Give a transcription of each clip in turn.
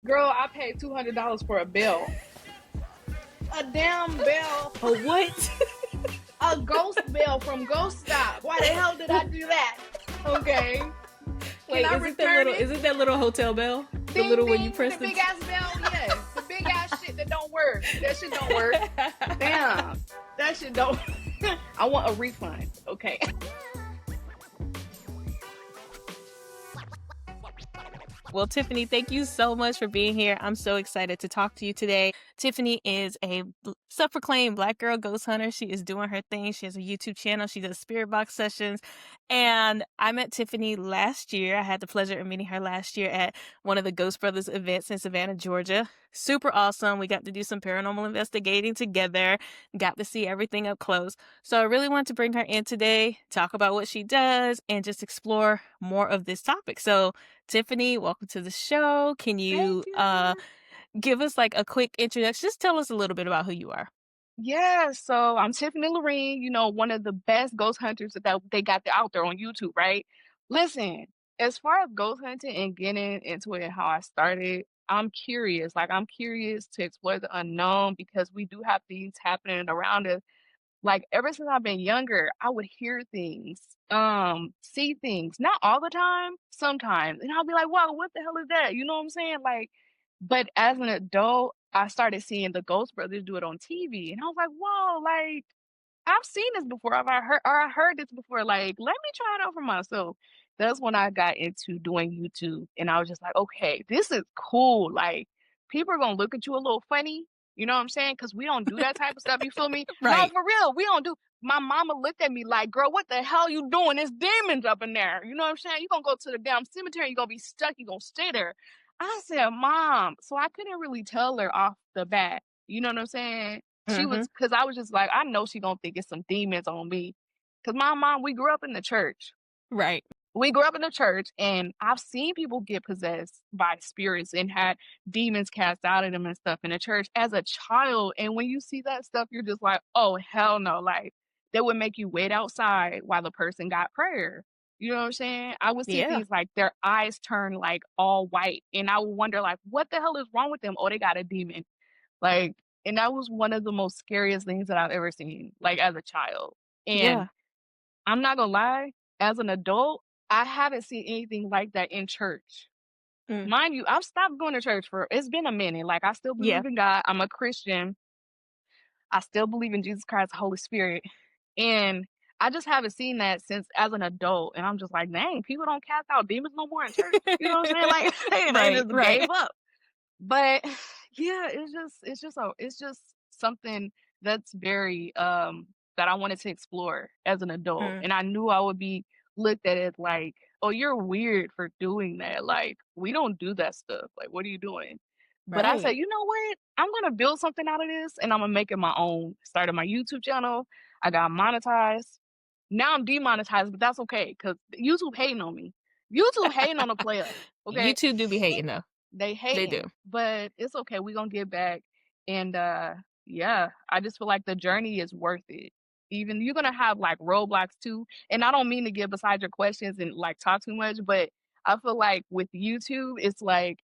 Girl, I paid $200 for a bell. A damn bell. Oh, what? A ghost bell from Ghost Stop. Why the hell did I do that? Okay. Can Wait, I return it? isn't that little hotel bell? The Ding little one you ding. press The the big ass bell. Yes. The big ass shit that don't work. That shit don't work. Damn. That shit don't. I want a refund. Okay. Well, Tiffany, thank you so much for being here. I'm so excited to talk to you today. Tiffany is a self-proclaimed Black girl ghost hunter. She is doing her thing. She has a YouTube channel. She does spirit box sessions. And I met Tiffany last year. I had the pleasure of meeting her last year at one of the Ghost Brothers events in Savannah, Georgia. Super awesome. We got to do some paranormal investigating together, got to see everything up close. So I really wanted to bring her in today, talk about what she does, and just explore more of this topic. So Tiffany, welcome to the show. Can Thank you you. give us like a quick introduction? Just tell us a little bit about who you are. Yeah, so I'm Tiffany Lorine, one of the best ghost hunters that they got out there on YouTube, right? Listen, as far as ghost hunting and getting into it and how I started, I'm curious. Like, I'm curious to explore the unknown because we do have things happening around us. Like, ever since I've been younger, I would hear things, see things, not all the time, sometimes. And I'll be like, wow, what the hell is that? You know what I'm saying? Like, but as an adult, I started seeing the Ghost Brothers do it on TV. And I was like, whoa, like, I've seen this before. I heard this before. Like, let me try it out for myself. That's when I got into doing YouTube. And I was just like, okay, this is cool. Like, people are gonna look at you a little funny. You know what I'm saying? Because we don't do that type of stuff. You feel me? No, Right. for real, we don't do. My mama looked at me like, girl, what the hell you doing? There's demons up in there. You know what I'm saying? You're gonna go to the damn cemetery, you're gonna be stuck, you're gonna stay there. I said, Mom. So I couldn't really tell her off the bat. You know what I'm saying? She Mm-hmm. was, because I was just like, I know she gonna think it's some demons on me. Because my mom, we grew up in the church. Right. We grew up in the church, and I've seen people get possessed by spirits and had demons cast out of them and stuff in the church as a child. And when you see that stuff, you're just like, oh, hell no. Like, they would make you wait outside while the person got prayer. You know what I'm saying? I would see Yeah. things like their eyes turn like all white, and I would wonder, like, what the hell is wrong with them? Oh, they got a demon. Like, and that was one of the most scariest things that I've ever seen, like as a child. And Yeah. I'm not gonna lie, as an adult, I haven't seen anything like that in church. Mm. Mind you, I've stopped going to church for it's been a minute. Like, I still Yeah. believe in God. I'm a Christian. I still believe in Jesus Christ, the Holy Spirit. And I just haven't seen that since as an adult. And I'm just like, dang, people don't cast out demons no more in church. You know what I'm saying? Like, they Right. just Right. gave up. But yeah, it's just something that's very that I wanted to explore as an adult. Mm. And I knew I would be looked at as like, oh, you're weird for doing that. Like, we don't do that stuff. Like, what are you doing? But I said, Right. you know what? I'm gonna build something out of this and I'm gonna make it my own. Started my YouTube channel. I got monetized. Now I'm demonetized, but that's okay because YouTube hating on me. YouTube hating on a player. Okay. YouTube do be hating though. They They do. hating, but it's okay. We gonna get back. And yeah, I just feel like the journey is worth it. Even you're gonna have like roadblocks too. And I don't mean to get beside your questions and like talk too much, but I feel like with YouTube, it's like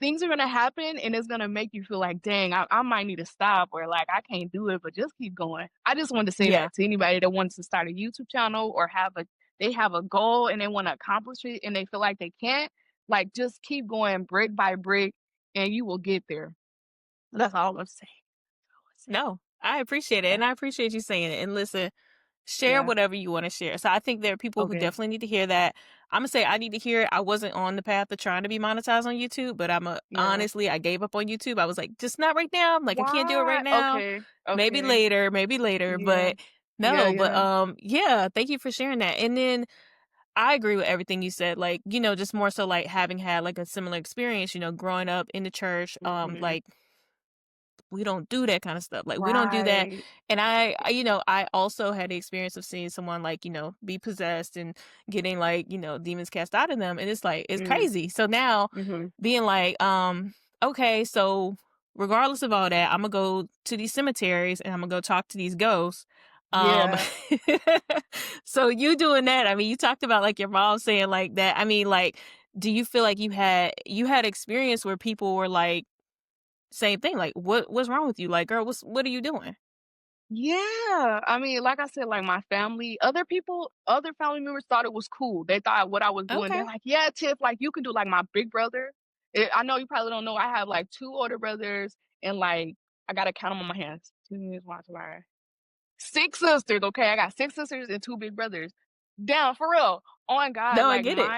things are gonna happen and it's gonna make you feel like, dang, I might need to stop or like I can't do it, but just keep going. I just wanted to say Yeah. that to anybody that wants to start a YouTube channel or they have a goal and they want to accomplish it and they feel like they can't, like just keep going brick by brick and you will get there. That's all I'm saying. No, I appreciate it. Yeah. And I appreciate you saying it. And listen, share Yeah. whatever you want to share. So I think there are people who Okay. definitely need to hear that. I'm gonna say I need to hear it. I wasn't on the path of trying to be monetized on YouTube, but Yeah. honestly, I gave up on YouTube. I was like, just not right now. I'm like, I can't do it right Why? now. Okay. Maybe Okay. later, maybe later. Yeah. But Yeah. no, but Yeah. yeah, thank you for sharing that. And then I agree with everything you said. Like, just more so like having had like a similar experience, growing up in the church, Hmm. like we don't do that kind of stuff. Like we don't do that. Right. And I also had the experience of seeing someone like, be possessed and getting like, demons cast out of them. And it's like, it's Mm. crazy. So now Hmm. being like, okay, so regardless of all that, I'm gonna go to these cemeteries and I'm gonna go talk to these ghosts. Um, Yeah. so you doing that, I mean, you talked about like your mom saying like that. I mean, like, do you feel like you had experience where people were like, same thing, like, "What's wrong with you? Like, girl, what are you doing?" Yeah, I mean, like I said, like my family, other people, other family members thought it was cool. They thought what I was doing. They're Okay. like, "Yeah, Tiff, like you can do like my big brother." I know you probably don't know. I have like two older brothers, and like I gotta count them on my hands. Two years, one, two, 6 sisters, okay? I got 6 sisters and 2 big brothers. Damn, for real. On God, No, I like, get it.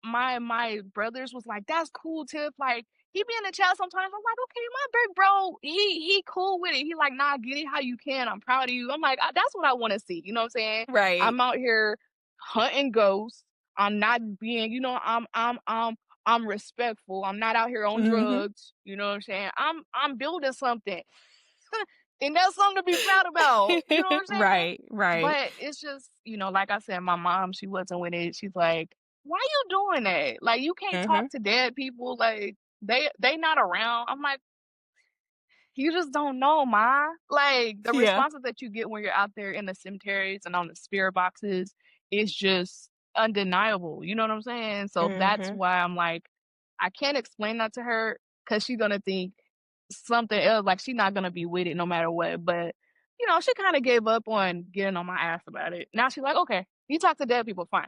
my brothers was like, "That's cool, Tiff." Like, he be in the chat sometimes. I'm like, "Okay, my big bro, he cool with it." He like, "Nah, get it how you can. I'm proud of you." I'm like, That's what I wanna see." You know what I'm saying? Right. I'm out here hunting ghosts. I'm not being, I'm respectful. I'm not out here on Mhm. drugs. You know what I'm saying? I'm building something. And that's something to be proud about. You know what I'm saying? Right, right. But it's just, like I said, my mom, she wasn't with it. She's like, "Why you doing that? Like, you can't Mhm. talk to dead people. Like, they not around." I'm like, "You just don't know, ma." Like, the Yeah. responses that you get when you're out there in the cemeteries and on the spirit boxes is just undeniable. You know what I'm saying? So that's Mhm. why I'm like, I can't explain that to her because she's gonna think something else, like, she's not gonna be with it no matter what, but, she kinda gave up on getting on my ass about it. Now she's like, "Okay, you talk to dead people, fine.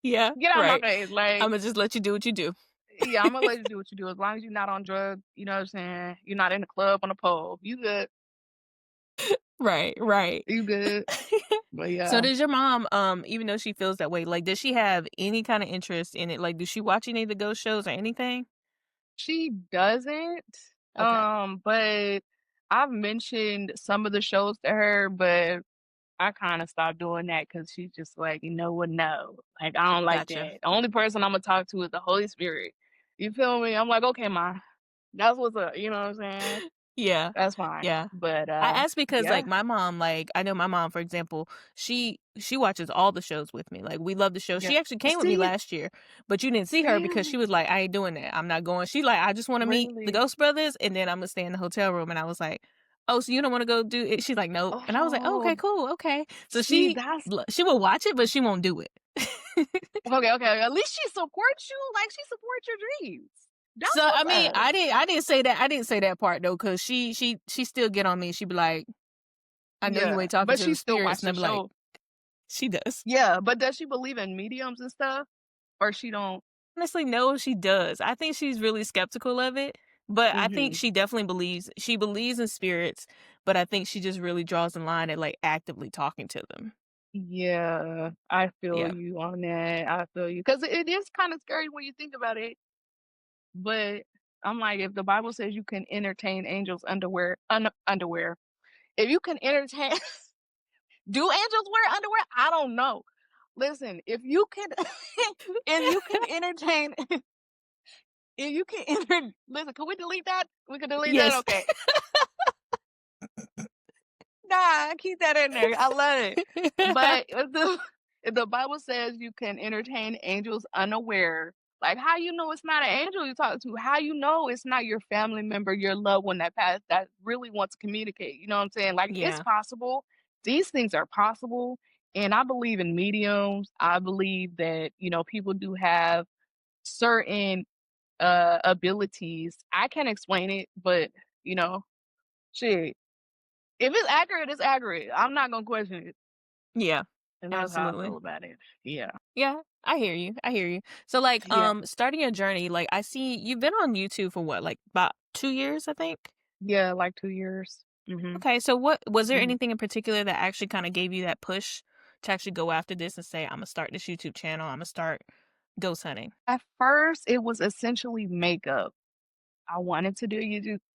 Yeah, Get out of my right. face." Like, Imma just let you do what you do. yeah, Imma let you do what you do as long as you're not on drugs, you know what I'm saying? You're not in the club on a pole. You good. Right, right. You good. But So yeah, does your mom, even though she feels that way, like, does she have any kinda interest in it? Like, does she watch any of the ghost shows or anything? she doesn't, Okay, but I've mentioned some of the shows to her, but I kinda stopped doing that because she's just like, "You know what? No. Like, I don't like gotcha. that. The only person Imma talk to is the Holy Spirit." You feel me? I'm like, "Okay, ma. That's what's up." You know what I'm saying? Yeah, That's fine. yeah. But, I asked because, yeah, like, my mom, like I know my mom, for example, she watches all the shows with me, like, we love the show. yeah. She actually came with me See? last year, but you didn't see her because she Really? was like, "I ain't doing that. I'm not going." She like, "I just wanna meet the Really? Ghost Brothers, and then Imma stay in the hotel room," and I was like, "Oh, so you don't wanna go do it?" She's like, "Nope," and I was like, "Oh, Oh, okay, cool, okay." So see, that's she will watch it, but she won't do it. okay, okay. At least she supports you, like, she supports your dreams. So, That's I what's mean, up. I didn't say that part though, cause she still get on me. She be like, "I know you Yeah, ain't talking but to she the still spirits," watched and I the be like, show. "She does." Yeah, but does she believe in mediums and stuff? Or she don't? Honestly, no, she does. I think she's really skeptical of it, but I think Mhm. she definitely believes in spirits, but I think she just really draws the line at, like, actively talking to them. Yeah, I feel Yeah. you on that. I feel you because it is kind of scary when you think about it. But I'm like, if the Bible says you can entertain angels underwear, if you can entertain, do angels wear underwear? I don't know. Listen, if you can, if you can entertain, if you can listen, can we delete that? We can delete that. Yes. Okay. Nah, keep that in there. I love it. But if the Bible says you can entertain angels unaware, like how you know it's not an angel you talk to? How you know it's not your family member, your loved one that passed that really wants to communicate? You know what I'm saying? Like it's Yeah. possible. These things are possible. And I believe in mediums. I believe that, people do have certain abilities. I can't explain it, but you know, shit. If it's accurate, it's accurate. I'm not gonna question it, Yeah. and that's how I Absolutely. feel about it. Yeah. Yeah, I hear you. I hear you. So, like, Yeah. starting your journey, like, I see you've been on YouTube for what, like, about 2 years, I think? Yeah, like 2 years. Mhm. Okay, so what was there Mhm. anything in particular that actually kinda gave you that push to actually go after this and say, "Imma start this YouTube channel, Imma start ghost hunting"? At first, it was essentially makeup. I wanted to do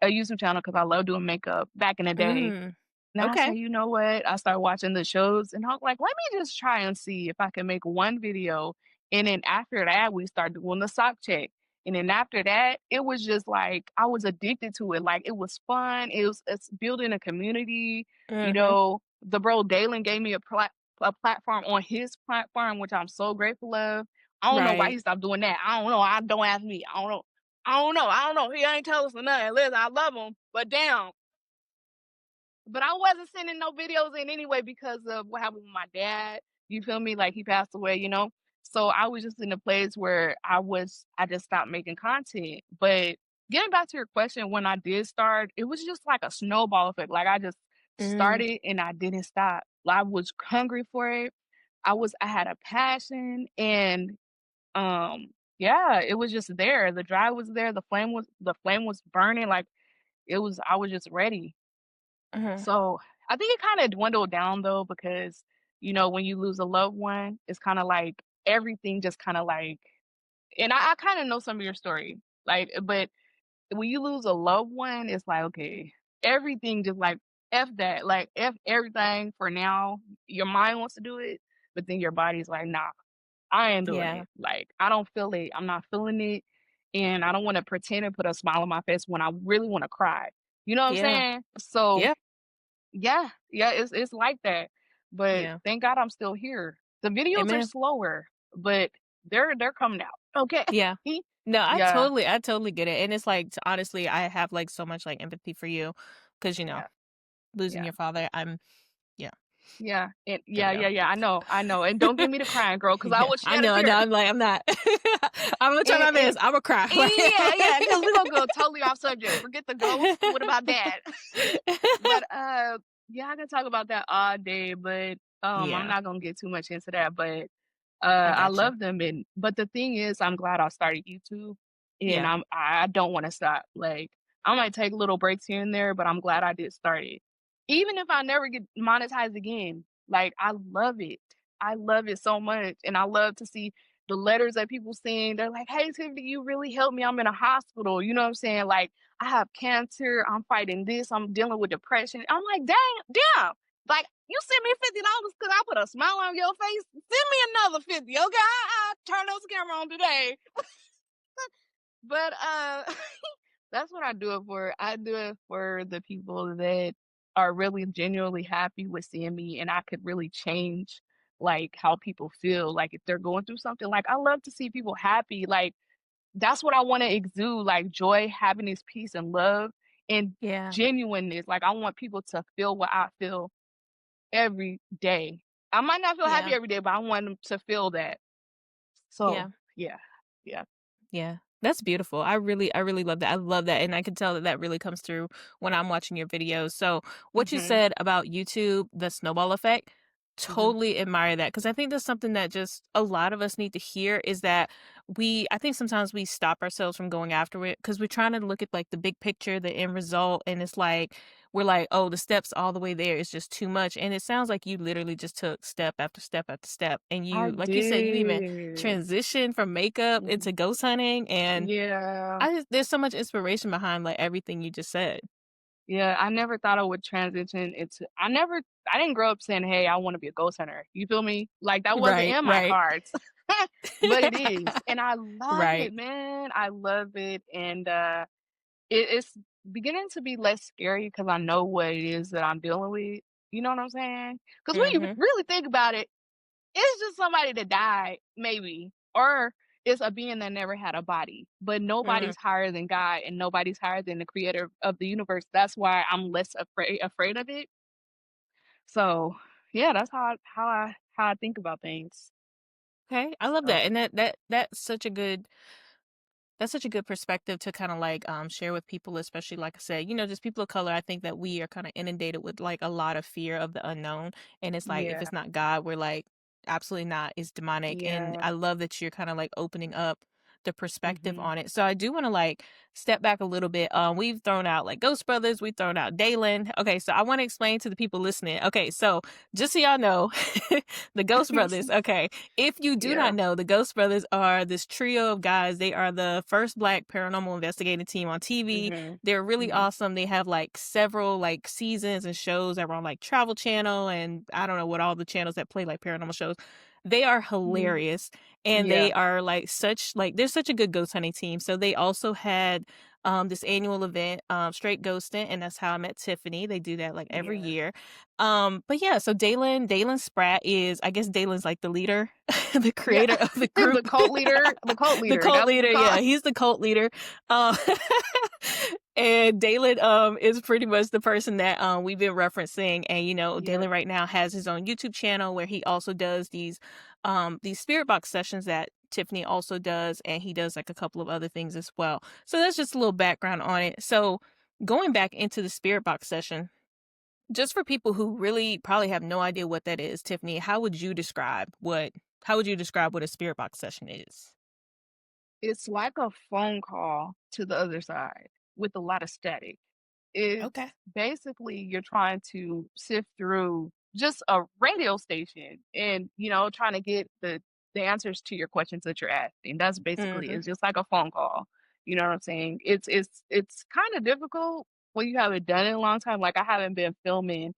a YouTube channel because I love doing makeup back in the day. Mm, Now I say, okay. "You know what?" I started watching the shows, and I was like, "Let me just try and see if I can make one video." And then after that, we started doing the sock check. And then after that, it was just like I was addicted to it. Like it was fun. It's building a community. Mhm. The bro Dalen gave me a platform on his platform, which I'm so grateful of. I don't know why Right. he stopped doing that. I don't know. I don't ask me. I don't know. I don't know. I don't know. He ain't tell us nothing. Listen, I love him, but damn, but I wasn't sending no videos in anyway because of what happened with my dad. You feel me? Like he passed away. So I was just in a place where I just stopped making content. But getting back to your question, when I did start, it was just like a snowball effect. Like I just Mm, started and I didn't stop. I was hungry for it. I had a passion and um yeah, it was just there. The drive was there. The flame was burning. Like I was just ready. mhm, So I think it kind of dwindled down though, because when you lose a loved one, it's kind of like everything just kind of like, and I kind of know some of your story, like, but when you lose a loved one, it's like, okay, everything just like F that, like F everything for now. Your mind wants to do it, but then your body's like, nah, I ain't doing yeah, it. Like, I don't feel it. I'm not feeling it. And I don't want to pretend and put a smile on my face when I really want to cry. You know what I'm yeah, saying? So yeah, yeah, yeah, it's like that. But yeah. thank God I'm still here. The videos are Amen. slower, but they're coming out. Okay. Yeah. No, Yeah, I totally get it, and it's like, honestly, I have, like, so much, like, empathy for you, because yeah, losing yeah. your father, yeah, Yeah, and there we go. yeah, I know, and don't get me to crying, girl, because I Yeah, will shed a I know, tear. I'm like, I'm not. I'm gonna try And my best, Imma cry, yeah, yeah, because 'cause we're gonna go totally off subject. Forget the ghost. What about that? But, yeah, I can talk about that all day, but, I'm Yeah, not gonna get too much into that, but, I I got you. love them, and but the thing is, I'm glad I started YouTube, and Yeah, I don't wanna stop, like, I might take little breaks here and there, but I'm glad I did start it. Even if I never get monetized again, like, I love it. I love it so much, and I love to see the letters that people send. They're like, "Hey, Tiffany, you really helped me. I'm in a hospital." You know what I'm saying? Like, I have cancer, I'm fighting this, I'm dealing with depression. I'm like, dang, damn. Like, you sent me $50 because I put a smile on your face. Send me another 50, okay? I'll turn those camera on today. But that's what I do it for. I do it for the people that are really genuinely happy with seeing me and I could really change like how people feel. Like if they're going through something, like I love to see people happy. Like that's what I wanna exude, like, joy, happiness, peace, and love, and yeah, genuineness, like, I want people to feel what I feel every day. I might not feel happy yeah, every day, but I want them to feel that. So, yeah. yeah, yeah. Yeah, that's beautiful. I really love that. I love that, and I can tell that that really comes through when I'm watching your videos. So, what you Mhm, said about YouTube, the snowball effect, mhm. totally admire that, because I think that's something that just a lot of us need to hear, is that I think sometimes we stop ourselves from going after it because we're trying to look at like the big picture, the end result, and it's like we're like, oh, the steps all the way there is just too much. And it sounds like you literally just took step after step after step, and I like you said, you even did. transition from makeup Mhm. into ghost hunting, and Yeah. there's so much inspiration behind, like, everything you just said. Yeah, I never thought I would transition into I didn't grow up saying, "Hey, I wanna be a ghost hunter." You feel me? Like, that wasn't Right, in my right. cards, but it is, and I love Right. it, man. I love it, and, it's beginning to be less scary because I know what it is that I'm dealing with. You know what I'm saying? Because when you Mhm, really think about it, it's just somebody that died, maybe, or it's a being that never had a body. But mm. nobody's higher than God, and nobody's higher than the creator of the universe. That's why I'm less afraid of it. So, yeah, that's how I think about things. Okay, I love So, that, and that's such a good perspective to kind of like share with people, especially like I said, just people of color. I think that we are kind of inundated with like a lot of fear of the unknown, and it's like if yeah, it's not God, we're like absolutely not. It's demonic, and yeah, I love that you're kind of like opening up the perspective mhm, on it. So I do want to like step back a little bit. We've thrown out like Ghost Brothers, we've thrown out Dalen. Okay, so I want to explain to the people listening. Okay, so just so y'all know, the Ghost Brothers. Okay, if you do yeah, not know, the Ghost Brothers are this trio of guys. They are the first Black paranormal investigating team on TV. mhm, They're really mhm, awesome. They have like several like seasons and shows that were on like Travel Channel, and I don't know what all the channels that play like paranormal shows. They are mhm, hilarious, and yeah, they are like they're such a good ghost hunting team. So they also had this annual event, Straight Ghosting, and that's how I met Tiffany. They do that like every yeah. year. But yeah, so Dalen Spratt is, I guess Dalen's like the leader, the Yeah, creator of the group. the cult The leader, cult that's what we leader, call yeah, he's the cult leader. Um, And Dalen is pretty much the person that we've been referencing. And Yeah. Dalen right now has his own YouTube channel where he also does these spirit box sessions that Tiffany also does, and he does like a couple of other things as well. So that's just a little background on it. So going back into the spirit box session, just for people who really probably have no idea what that is, Tiffany, how would you describe what a spirit box session is? It's like a phone call to the other side with a lot of static. It's Okay. basically you're trying to sift through just a radio station and, trying to get the answers to your questions that you're asking. That's basically Mhm. it's just like a phone call. You know what I'm saying? It's kind of difficult when you haven't done it in a long time. Like I haven't been filming.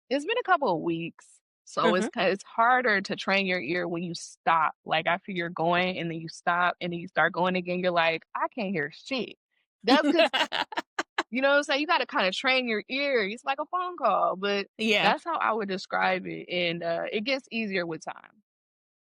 It's been a couple of weeks. So Mhm. it's harder to train your ear when you stop. Like after you're going and then you stop and then you start going again, you're like, I can't hear shit. That's because you know what I'm saying? You gotta kinda train your ear. It's like a phone call, but Yeah. that's how I would describe it, and, it gets easier with time.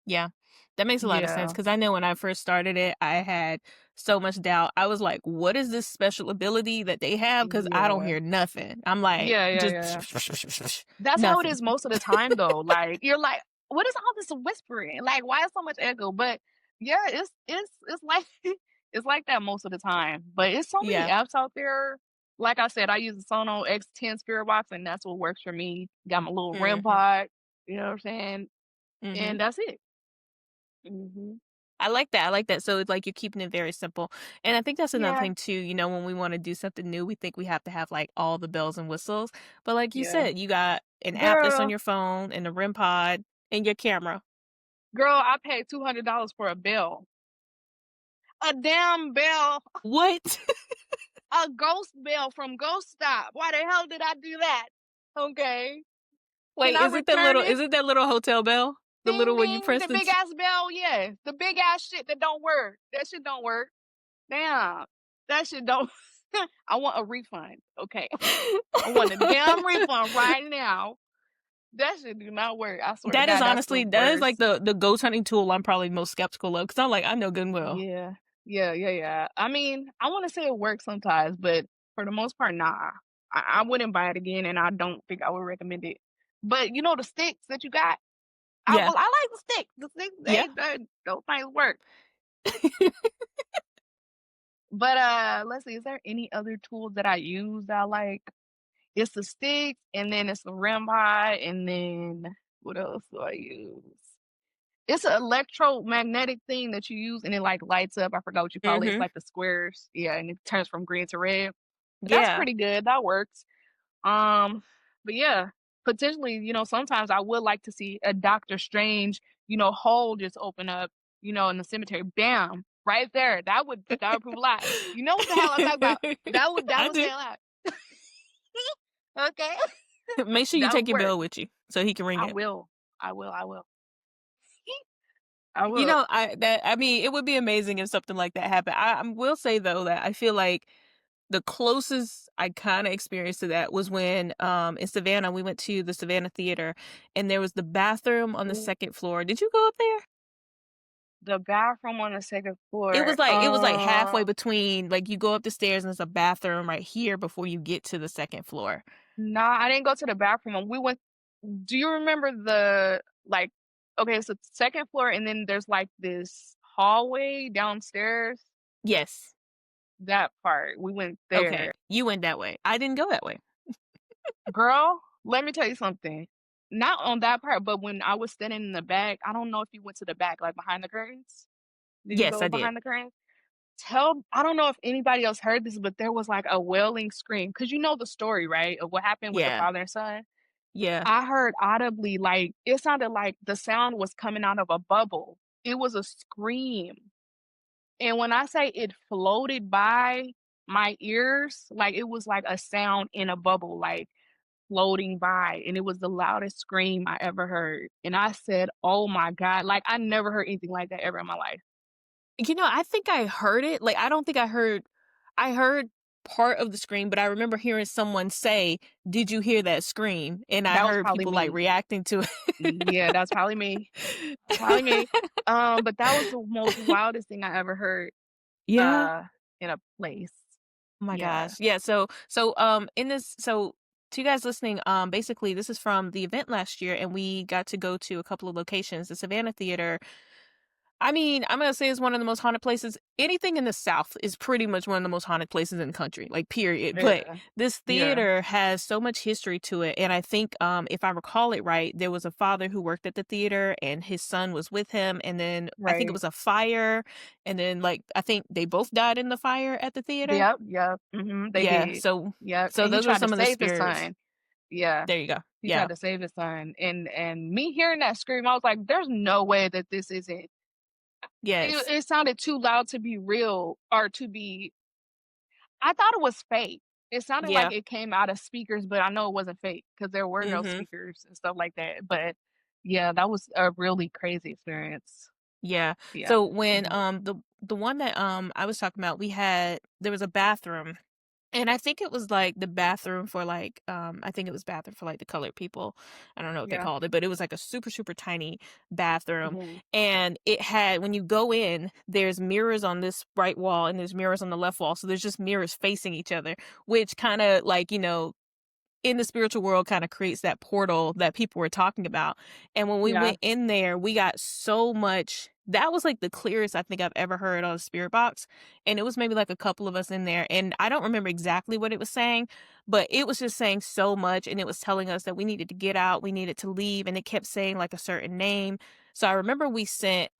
Yeah. That makes a lot of sense Yeah. because I know when I first started it, I had so much doubt. I was like, "What is this special ability that they have? Because I don't Yeah. hear nothing." I'm like, Yeah, yeah, "Just yeah, yeah. That's how it nothing." is most of the time, though, like, you're like, "What is all this whispering? Like, why is so much echo?" But, yeah, it's like it's like that most of the time, but it's so many Yeah. apps out there. Like I said, I use the Sono X10 Spirit Box, and that's what works for me. Got my little REM Mhm. pod, you know what I'm saying? Mhm. And that's it. Mhm. I like that, I like that. So it's like you're keeping it very simple. And I think that's another Yeah. thing too, when we wanna do something new, we think we have to have, like, all the bells and whistles. But like you Yeah. said, you got an app that's on Girl, your phone and a REM pod and your camera. girl, I paid $200 for a bell. A damn bell. What? A ghost bell from Ghost Stop. Why the hell did I do that? Okay. Can Wait, I return it? is it that little hotel bell? The Ding little one you ding. press The the big ass bell, yeah. The big ass shit that don't work. That shit don't work. Damn. That shit don't I want a refund. Okay. I want a damn refund right now. That shit do not work. I swear to That is God, that's the honestly that is like worst. the ghost hunting tool I'm probably most skeptical of because 'cause I'm like, I know good and well. Yeah. Yeah, yeah, yeah. I mean, I wanna say it works sometimes, but for the most part, nah. I wouldn't buy it again, and I don't think I would recommend it. But, the sticks that you got? Yeah. I like the sticks. The sticks, Yeah. they those things work. But, let's see, is there any other tools that I use that I like? It's the sticks, and then it's the REM pod, and then what else do I use? It's an electromagnetic thing that you use and it, like, lights up. I forgot what you call it. It's Mhm. like the squares. Yeah, and it turns from green to red. That's Yeah. pretty good. That works. Um, but yeah, potentially, sometimes I would like to see a Doctor Strange, hole just open up, in the cemetery. Bam! Right there. That would prove a lot. You know what the hell I'm talking about. That I would say do. a lot. Okay. Make sure you That take would your work. bill with you so he can ring I it. will. I will. I will. I mean, it would be amazing if something like that happened. I will say though that I feel like the closest I kinda experienced to that was when, in Savannah, we went to the Savannah Theater, and there was the bathroom on the Mm. 2nd floor. Did you go up there? The bathroom on the second It floor. was like halfway between like, you go up the stairs and there's a bathroom right here before you get to the 2nd floor. Nah, I didn't go to the bathroom. We went Do you remember okay, so second floor and then there's like this hallway downstairs? Yes. That part. We went Okay. there. You went that way. I didn't go that way. Girl, let me tell you something. Not on that part, but when I was standing in the back, I don't know if you went to the back, like behind the curtains. Did you Yes, go I did. behind the curtains? I don't know if anybody else heard this, but there was like a wailing scream. Cause you know the story, right? Of what happened with the Yeah. father and son. Yeah. I heard audibly, like, it sounded like the sound was coming out of a bubble. It was a scream. And when I say it floated by my ears, like it was like a sound in a bubble, like floating by. And it was the loudest scream I ever heard. And I said, oh my God, like I never heard anything like that ever in my life. I think I heard it. Like, I don't think I heard part of the scream, but I remember hearing someone say, "Did you hear that scream?" And I That was heard probably people, like, me. reacting to Yeah, that's probably me. That's probably me. it. But that was the most wildest thing I ever heard Yeah. uh in a place. Oh my Yeah. gosh. Yeah, in this to you guys listening, basically this is from the event last year and we got to go to a couple of locations. The Savannah Theater, I mean, I'm gonna say it's one of the most haunted places. Anything in the South is pretty much one of the most haunted places in the country, like period. But Yeah. this Yeah. theater has so much history to it, and I think, if I recall it right, there was a father who worked at the theater, and his son was with him, and then I think it Right. was a fire, and then like I think they both died in the fire at the theater. Yep, yep. Mhm, they Yeah, did. so Yep, so and he those are tried to some of the save his spirits. son. Yeah, There you go. he Yeah. tried to save his son, and me hearing that scream, I was like, "There's no way that this isn't." It Yes. it sounded too loud to be real or to be. I thought it was fake. It sounded like Yeah. it came out of speakers, but I know it wasn't fake because there were no Mhm. speakers and stuff like that, but yeah, that was a really crazy experience. Yeah. Yeah. So when Mhm. the one that I was talking about, there was a bathroom. And I think it was like the bathroom for like I think it was bathroom for like the colored people. I don't know what they Yeah. called it, but it was like a super super tiny bathroom. Mhm. And it had, when you go in, there's mirrors on this right wall and there's mirrors on the left wall. So there's just mirrors facing each other, which kind of like, in the spiritual world kind of creates that portal that people were talking about. And when we Yeah. went in there, we got so much. That was like the clearest I think I've ever heard on a spirit box. And it was maybe like a couple of us in there. And I don't remember exactly what it was saying, but it was just saying so much. And it was telling us that we needed to get out, we needed to leave. And it kept saying like a certain name. So I remember we sent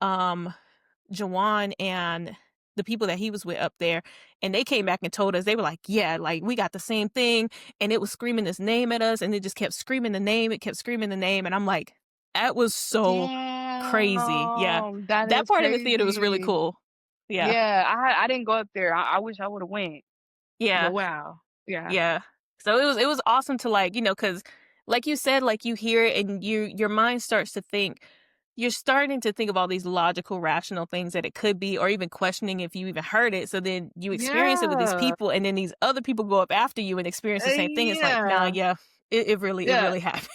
Jawan and the people that he was with up there, and they came back and told us, they were like, "Yeah, like we got the same thing, and it was screaming this name at us, and it just kept screaming the name. It kept screaming the name." And I'm like, "That was so crazy." Yeah, Damn, that that is part of the theater was really crazy. cool. Yeah, Yeah, I didn't go up there. I wish I would've went, but yeah. wow. Yeah. Yeah. So it was awesome to like, cuz like you said, like you hear it and your mind starts to think, you're starting to think of all these logical, rational things that it could be, or even questioning if you even heard it. So then you experience it with these Yeah. people, and then these other people go up after you and experience the same thing. It's like, nah, Yeah. yeah, it Yeah. really happened.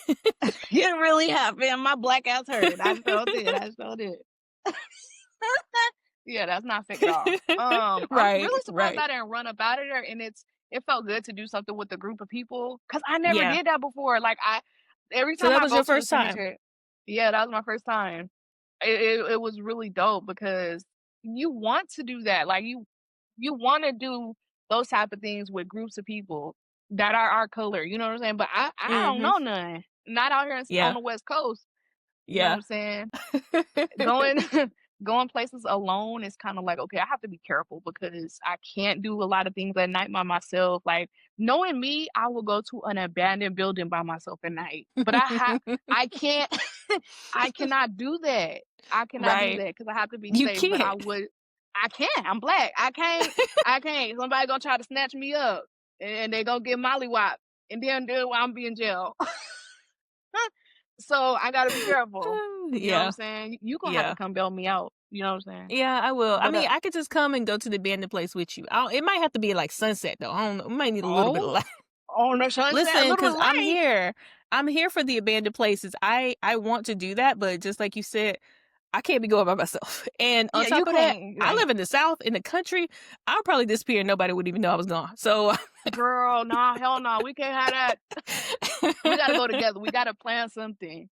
It really happened. My black ass hurt. I sure did. I sure did. Yeah, that's not fake at all. I'm Right, really surprised right. I didn't run up out of there, and it felt good to do something with a group of people because I never Yeah. did that before. Like every So time that I was go your to the first time. cemetery, yeah, that was my first time. It was really dope because you want to do that. Like you want to do those type of things with groups of people that are our color. You know what I'm saying? But I don't Mhm. know none. Not out here on Yeah. the West Coast. You know what Yeah. I'm saying? Going going places alone is kinda like, "Okay, I have to be careful because I can't do a lot of things at night by myself." Like, knowing me, I will go to an abandoned building by myself at night, but I can't I cannot do that. I cannot do Right. that because I have to be You safe, but can't. I can't, I'm black. I can't. Somebody gonna try to snatch me up, and they gonna get mollywopped, and then I'm be in jail. So, I gotta be careful. You know what I'm Yeah. saying? You gonna have to Yeah. come bail me out, you know what I'm saying? Yeah, I will. I But, mean, I could just come and go to the abandoned place with you. It might have to be like sunset though. I don't know. We might need a little bit of oh, light. on the sunset, a Listen, little bit because of I'm light. here. I'm here for the abandoned places. I want to do that, but just like you said, I can't be going by myself. And on Yeah, you top of that, can't, I like, live in the South, in the country. I'll probably disappear and nobody would even know I was gone. So girl, nah, hell no, we can't have that. We gotta go together. We gotta plan something.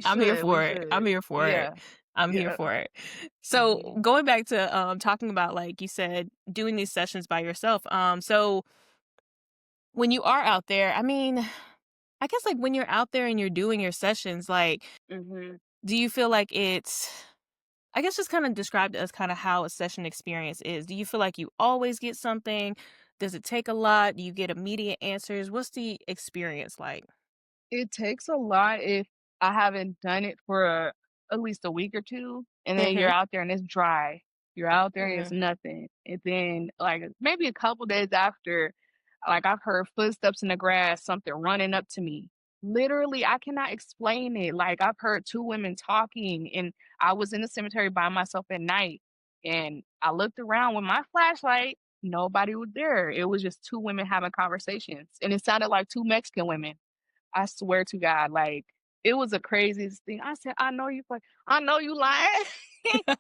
I'm here We for it. should. I'm here for it. Yeah, I'm here yeah. for it. So Mhm. going back to talking about, like you said, doing these sessions by yourself. So when you are out there, I mean, I guess like when you're out there and you're doing your sessions, like, Mhm. do you feel like it's, I guess just kind of describe to us kind of how a session experience is. Do you feel like you always get something? Does it take a lot? Do you get immediate answers? What's the experience like? It takes a lot if I haven't done it for at least a week or 2, and then you're Mhm. out there and it's dry. You're out there and it's Mhm. nothing. And then, like, maybe a couple days after, like, I've heard footsteps in the grass, something running up to me. Literally, I cannot explain it. Like, I've heard 2 women talking, and I was in the cemetery by myself at night, and I looked around with my flashlight, nobody was there. It was just 2 women having conversations, and it sounded like 2 Mexican women. I swear to God, like, it was the craziest thing. I said, I know you lying.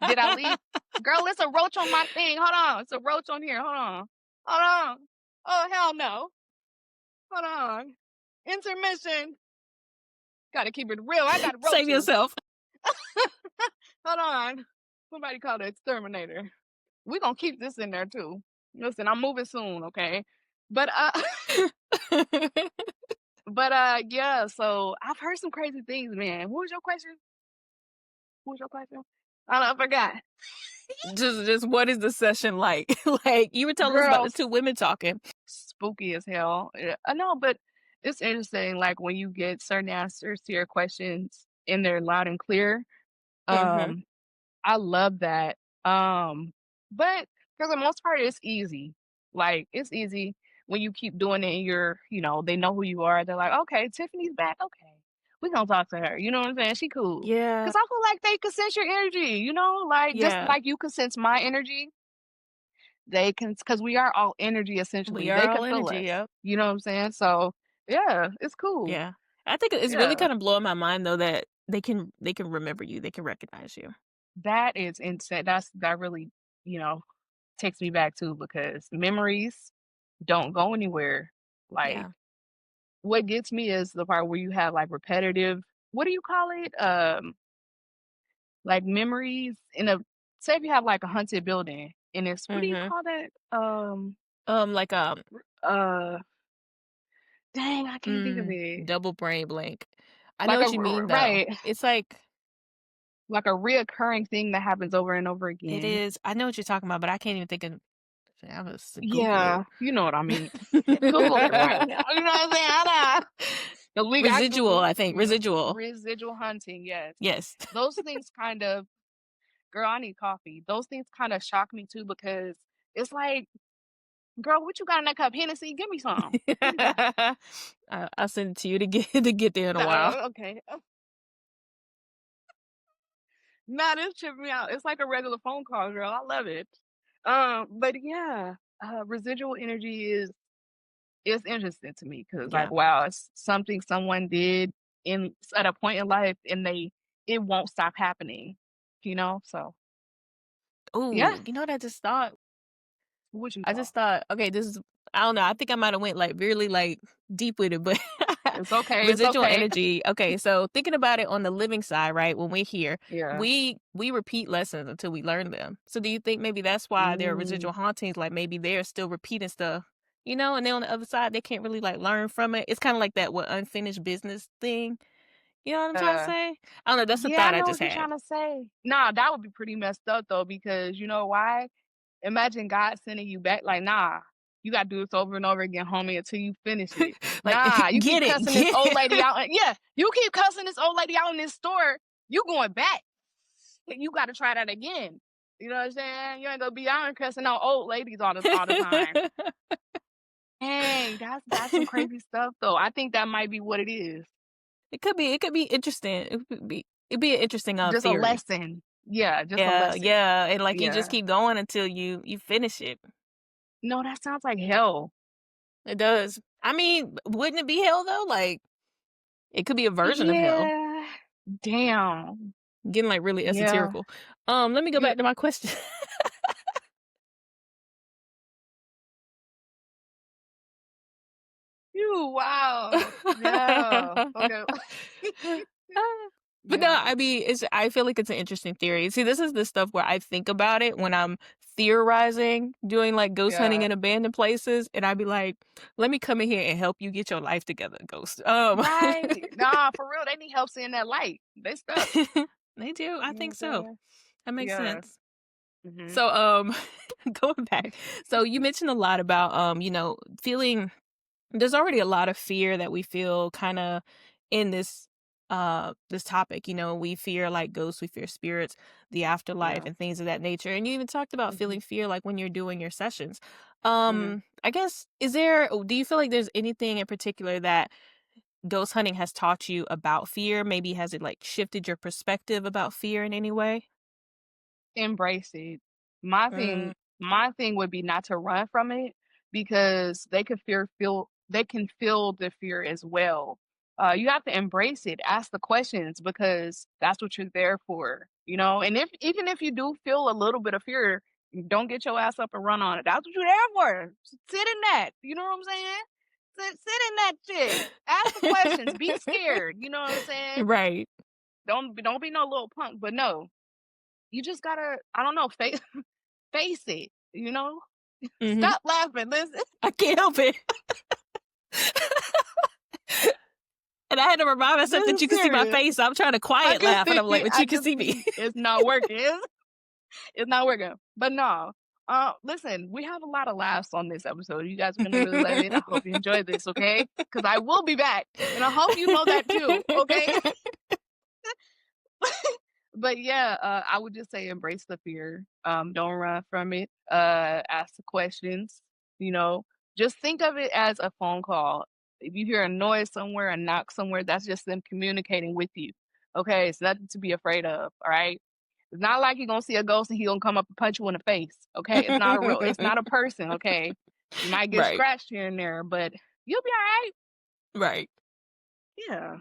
Did I leave? Girl, it's a roach on my thing. Hold on. It's a roach on here. Hold on. Hold on. Oh, hell no. Hold on. Intermission. Gotta keep it real. I got Save roaches. yourself. Hold on. Somebody call the exterminator. We gonna keep this in there too. Listen, I'm moving soon, okay? But yeah, so I've heard some crazy things, man. What was your question? What was your question? I forgot. Just what is the session like? Like you were telling us about the Girls, two women talking. spooky as hell. Yeah, I know, but it's interesting, like when you get certain answers to your questions and they're loud and clear. Mm-hmm. Um, I love that. But for the most part, it's easy. Like it's easy when you keep doing it and they know who you are. They're like, okay, Tiffany's back. Okay. We gonna talk to her. You know what I'm saying? She cool. Yeah. Cause I feel like they can sense your energy, like just Yeah. like you can sense my energy, they can, cause we are all energy We essentially. are They can all feel energy, us. yep. You know what I'm saying? So yeah, it's cool. Yeah. I think it's really Yeah. kind of blowing my mind though that they can remember you, they can recognize you. That is insane. That really, you know, takes me back too because memories don't go anywhere. Like Yeah. what gets me is the part where you have like repetitive, what do you call it? Like memories in a, say if you have like a haunted building and it's, what do you Mm-hmm. call that? Like Uh dang, I can't think of it. double brain blank. I know Like what you mean though. right, It's like like a reoccurring thing that happens over and over it again. is. I know what you're talking about, but I can't even think of. I was Google it. Yeah, you know what I mean. Google it right now. You know what I'm saying? I know. 'Cause we got Residual, Google. I think. Residual. Residual hunting, yes. Yes. Those things kind of, girl, I need coffee. Those things kind of shock me too because it's like, girl, what you got in that cup? Hennessy, give me some. What you got? I'll send it to you to get there in a while. Okay. Nah, this tripped me out. It's like a regular phone call, girl. I love it. But yeah, residual energy is interesting to me because like, Yeah. wow, it's something someone did in at a point in life and it won't stop happening. So yeah, Oh, you know what I just thought? what you I thought? just thought, okay, this is I don't know. I think I might have went like really like deep with it, but It's okay. It's residual okay. energy. Okay, so thinking about it on the living side, right? When we're here, Yeah. we repeat lessons until we learn them. So do you think maybe that's why there are Mm. residual hauntings? Like maybe they're still repeating stuff, and then on the other side they can't really like learn from it. It's kind of like that what unfinished business thing. You know what I'm trying to Uh, say? I don't know. That's the yeah, I thought I know just what you're had. trying to say. Nah, that would be pretty messed up though, because you know why? Imagine God sending you back like, nah, you gotta do this over and over again, homie, until you finish it. Like Nah, you keep get it, cussing this get old lady it. out. Yeah, you keep cussing this old lady out in this store. You going back. You gotta try that again. You know what I'm saying? You ain't gonna be out and cussing out old ladies all the time. Dang, that's some crazy stuff though. I think that might be what it is. It could be interesting. It'd be an interesting Just a theory. lesson. Yeah, just a Yeah, lesson. yeah, and like you just Yeah. keep going until you finish it. No, that sounds like hell. It does. I mean, wouldn't it be hell though? Like it could be a version of hell. Yeah. Damn. Getting like really Yeah. esoterical. Let me go You back to my question. you wow. Yeah. Okay. But no, Yeah. I mean, I feel like it's an interesting theory. See, this is the stuff where I think about it when I'm theorizing, doing like ghost hunting Yeah. in abandoned places, and I'd be like, "Let me come in here and help you get your life together, ghost." Right. Nah, for real. They need help seeing that light. They stuck. They do. I You know think what I'm so. saying? That makes Yeah. sense. Mhm. So, going back, so you mentioned a lot about feeling there's already a lot of fear that we feel kind of in this topic. We fear like ghosts, we fear spirits, the afterlife, Yeah. and things of that nature. And you even talked about Mhm. feeling fear like when you're doing your sessions. Mhm. I guess do you feel like there's anything in particular that ghost hunting has taught you about fear? Maybe has it like shifted your perspective about fear in any way? Embrace it. My Mm, thing my thing would be not to run from it because they can feel the fear as well. You have to embrace it, ask the questions because that's what you're there for. And if even if you do feel a little bit of fear, Don't get your ass up and run on it. That's what you're there for. Sit in that. You know what I'm saying? Sit in that shit. Ask the questions. Be scared. You know what I'm saying? Right. Don't be no little punk. But no, you just gotta. I don't know. Face it. You know. Mhm. Stop laughing. Listen. I can't help it. And I had to remind myself This that is you can see my serious. face, so I'm trying to I quiet can laugh, and see. I'm like, "But I you can can see me." see. It's not working. It's not working. But no. Listen, we have a lot of laughs on this episode. You guys are gonna really love it. I hope you enjoy this, okay? Because I will be back, and I hope you know that too, okay? But yeah, I would just say embrace the fear. Don't run from it. Ask the questions. You know, just think of it as a phone call. If you hear a noise somewhere, a knock somewhere, that's just them communicating with you. Okay, it's nothing to be afraid of. All right. It's not like you're gonna see a ghost and he gonna come up and punch you in the face. Okay, it's not a person. Okay, you might get Right, scratched here and there, but you'll be all right. right. Yeah.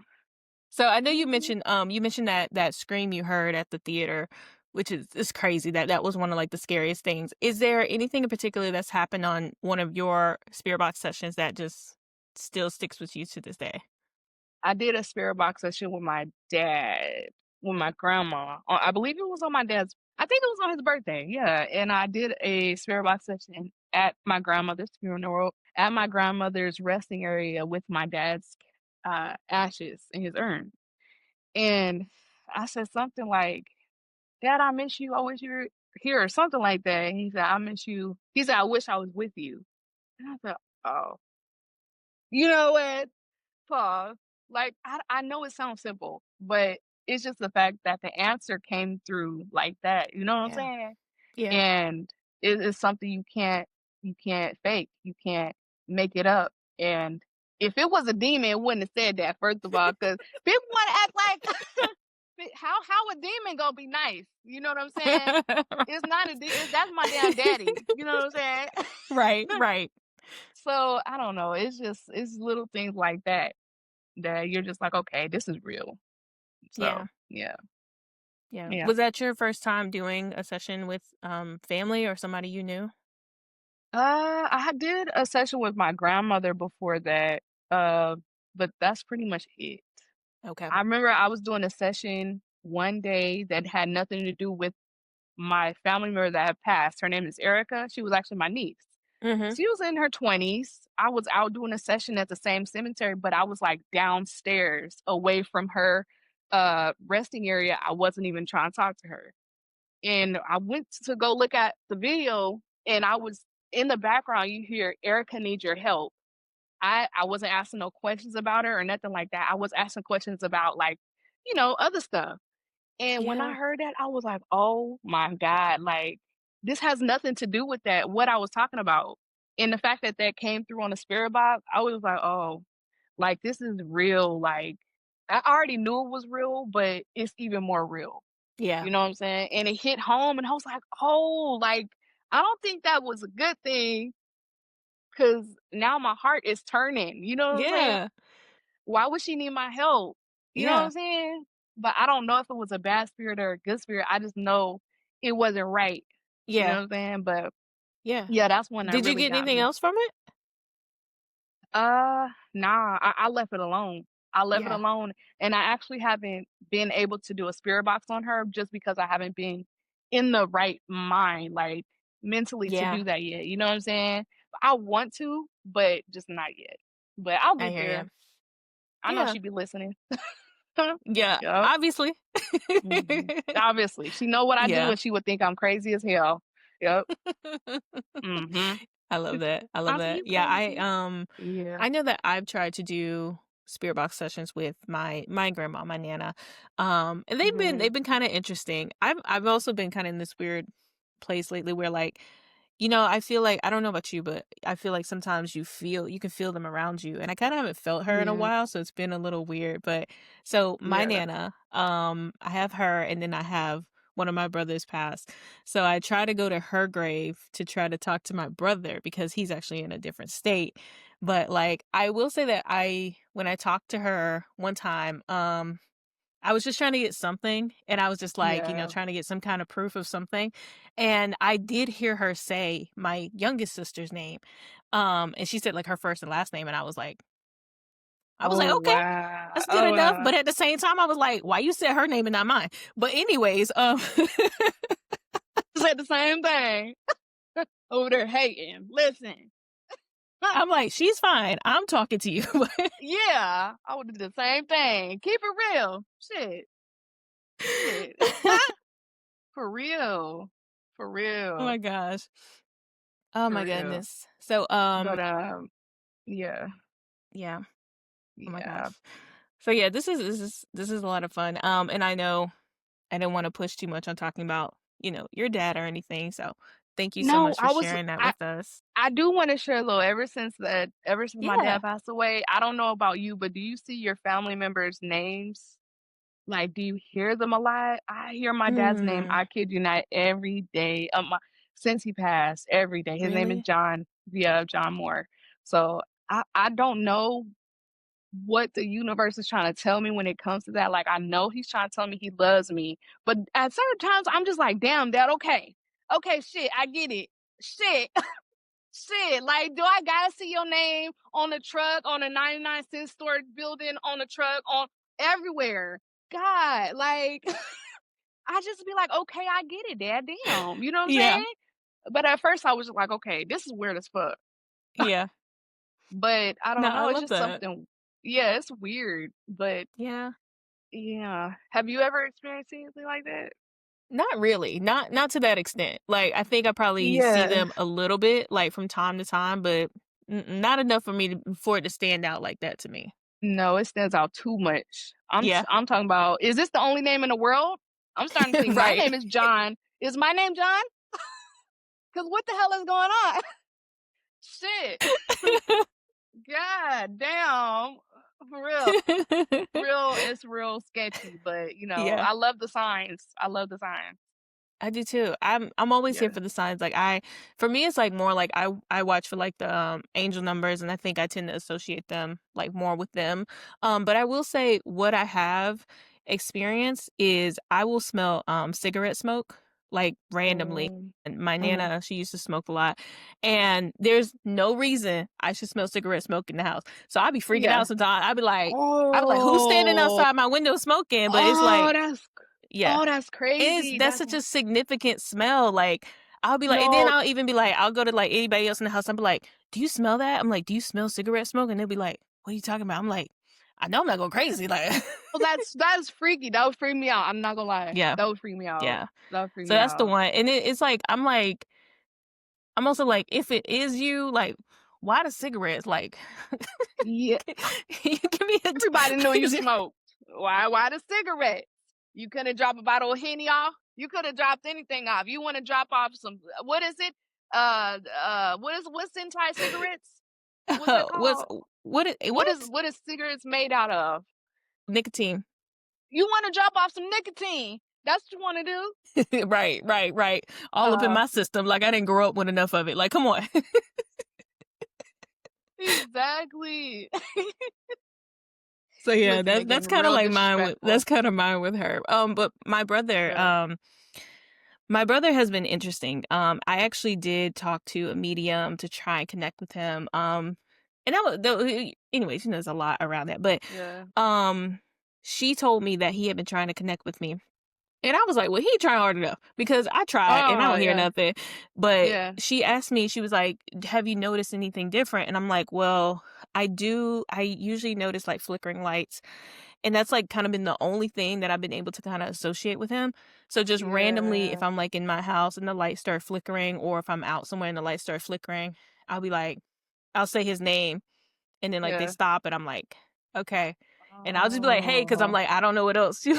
So I know Mhm. you mentioned that scream you heard at the theater, which is crazy. That was one of like the scariest things. Is there anything in particular that's happened on one of your spirit box sessions that just still sticks with you to this day? I did a spirit box session with my dad, with my grandma. I believe it was on my dad's. I think it was on his birthday. Yeah, and I did a spirit box session at my grandmother's funeral, at my grandmother's resting area with my dad's ashes in his urn. And I said something like, "Dad, I miss you. I wish you were here," or something like that. And he said, "I miss you." He said, "I wish I was with you." And I thought, "Oh, you know what? Pause." Like, I know it sounds simple, but it's just the fact that the answer came through like that, you know what I'm Yeah. saying? Yeah. And it is something you can't fake, you can't make it up, and if it was a demon, it wouldn't have said that, first of all, because people wanna act like how a demon gonna be nice, you know what I'm saying? It's not that's my damn daddy, you know what I'm saying? Right, right. So, I don't know, it's little things like that that you're just like, "Okay, this is real." Yeah. So, yeah, Yeah. yeah. Was that your first time doing a session with family or somebody you knew? Did a session with my grandmother before that, uh, but that's pretty much it. Okay. I remember I was doing a session one day that had nothing to do with my family member that had passed. Her name is Erica. She was actually my niece. Mhm. She was in her 20s. I was out doing a session at the same cemetery, but I was like downstairs away from her resting area. I wasn't even trying to talk to her. And I went to go look at the video, and I was in the background, you hear, "Erica needs your help." I wasn't asking no questions about her or nothing like that. I was asking questions about, like, other stuff. And when I Yeah. heard that, I was like, "Oh my god, like, this has nothing to do with that what I was talking about." And the fact that that came through on the spirit box, I was like, "Oh, like, this is real." Like, I already knew it was real, but it's even more real. Yeah. You know what I'm saying? And it hit home, and I was like, "Oh, like, I don't think that was a good thing, cause now my heart is turning." You know what I'm saying? Yeah. Why would she need my help? You know what I'm Yeah. saying? But I don't know if it was a bad spirit or a good spirit. I just know it wasn't right. You know Yeah. what I'm saying? But Yeah. yeah, that's one that Did you really get got anything me. else from it? Nah, I left it alone. I left it Yeah. alone, and I actually haven't been able to do a spirit box on her just because I haven't been in the right mind, like, mentally to Yeah. do that yet, you know what I'm saying? I want to, but just not yet. But I'll I get hear there. you. I know Yeah. she be listening. Yeah. Yup. Obviously. Mhm. Obviously, she know what I do, Yeah. and she would think I'm crazy as hell. Yep. Mhm. I love that. I love I said, that. "You Yeah, crazy?" Yeah. I know that I've tried to do spirit box sessions with my grandma, my nana. And Mhm. they've been kind of interesting. I've also been kind of in this weird place lately where like I feel like I don't know about you, but I feel like sometimes you can feel them around you. And I kind of haven't felt her in a Yeah. while, so it's been a little weird. But so my Yeah. nana, I have her and then I have one of my brothers passed. So I try to go to her grave to try to talk to my brother because he's actually in a different state. But like I will say that I when I talked to her one time, I was just trying to get something, and I was just like, Yeah. trying to get some kind of proof of something, and I did hear her say my youngest sister's name, and she said, like, her first and last name, and I was like, Oh, "Okay, wow. that's good Oh, enough," wow. but at the same time, I was like, "Why you said her name and not mine?" But anyways, Said the same thing. Over there hating. Listen. I'm like, "She's fine, I'm talking to you." Yeah, I would do the same thing. Keep it real. Shit. Shit. For real. For Oh real. my gosh. Oh For my real. goodness. So, But, yeah. yeah. Oh my Yeah. gosh. So yeah, this is a lot of fun. And I know I don't want to push too much on talking about, your dad or anything. So thank you so No, much for sharing that with us. I do wanna share a little ever since my Yeah. dad passed away, I don't know about you, but do you see your family members' names? Like, do you hear them a lot? I hear my dad's name, Mm, I kid you not, every day of my since he passed, every day. His name is really? John. Yeah, John Moore. So, I don't know what the universe is trying to tell me when it comes to that. Like, I know he's trying to tell me he loves me, but at certain times, I'm just like, "Damn, dad, okay. Okay, shit, I get it. Shit." Shit, like, do I gotta see your name on the truck, on a 99-cent store building, on the truck, on everywhere? God, like, I just be like, "Okay, I get it, dad, damn." You know what I'm Yeah. saying? But at first I was just like, "Okay, this is weird as fuck." Yeah. But I No, don't I know, it's love just that. something. Yeah, it's weird, but Yeah. yeah. Have you ever experienced anything like that? Not really. Not to that extent. Like I think I probably see Yeah. them a little bit, like from time to time, but not enough for it to stand out like that to me. No, it stands out too much. Yeah. I'm talking about, is this the only name in the world? I'm starting to think my Right. name is John. Is my name John? 'Cause what the hell is going on? Shit. God damn. For real. It's real sketchy, but, Yeah. I love the signs. I love the signs. I do too. I'm always here Yeah. for the signs. Like for me, it's like more like I watch for like the angel numbers, and I think I tend to associate them like more with them. But I will say what I have experienced is I will smell cigarette smoke like randomly. Um, And my mhm. nana, she used to smoke a lot, and there's no reason I should smell cigarette smoke in the house. So I'd be freaking Yeah. out sometimes. I was like, who's standing Oh. outside my window smoking? But it's Oh, like, oh, yeah. that's crazy. That's such a significant smell, like, I'll be like and then No, I'll even be like I'll go to, like, anybody else in the house, I'll be like, "Do you smell that?" I'm like, "Do you smell cigarette smoke?" And they'll be like, "What are you talking about?" I'm like, "I know I'm not going crazy," like well, that's freaky. That would freak me out. I'm not gonna lie. Yeah, That would freak me out. yeah. That would freak So me that's the out. one, and it's like I'm also like, if it is you, like, why the cigarettes? Like, Yeah, you give me a everybody knew you d smoked. Why the cigarettes? You couldn't drop a bottle of Henny off? You could have dropped anything off. You wanna drop off some, what is it? What's inside cigarettes? What's that what's called? what? What is cigarettes made out of? Nicotine. You wanna drop off some nicotine. That's what you wanna do. Right, right, right. All up in Uh, my system, like, I didn't grow up with enough of it, like, come on. exactly. So yeah, Listen, they that's getting kind of real like mine with disrespectful. her. But Yeah. my brother has been interesting. I actually did talk to a medium to try and connect with him. And anyways, there's a lot around that, but Yeah. um, she told me that he had been trying to connect with me. And I was like, well, he trying hard enough because I tried and I Oh, don't hear yeah. nothing. But Yeah. she asked me, she was like, have you noticed anything different? And I'm like, well, I do. I usually notice like flickering lights. And that's like kind of been the only thing that I've been able to kind of associate with him. So just randomly, if Yeah. I'm like in my house and the lights start flickering, or if I'm out somewhere and the lights start flickering, I'll be like, I'll say his name, and then like they Yeah. stop and I'm like, okay. And I'll just be like, hey, because I'm Oh. like, I don't know what else. I'm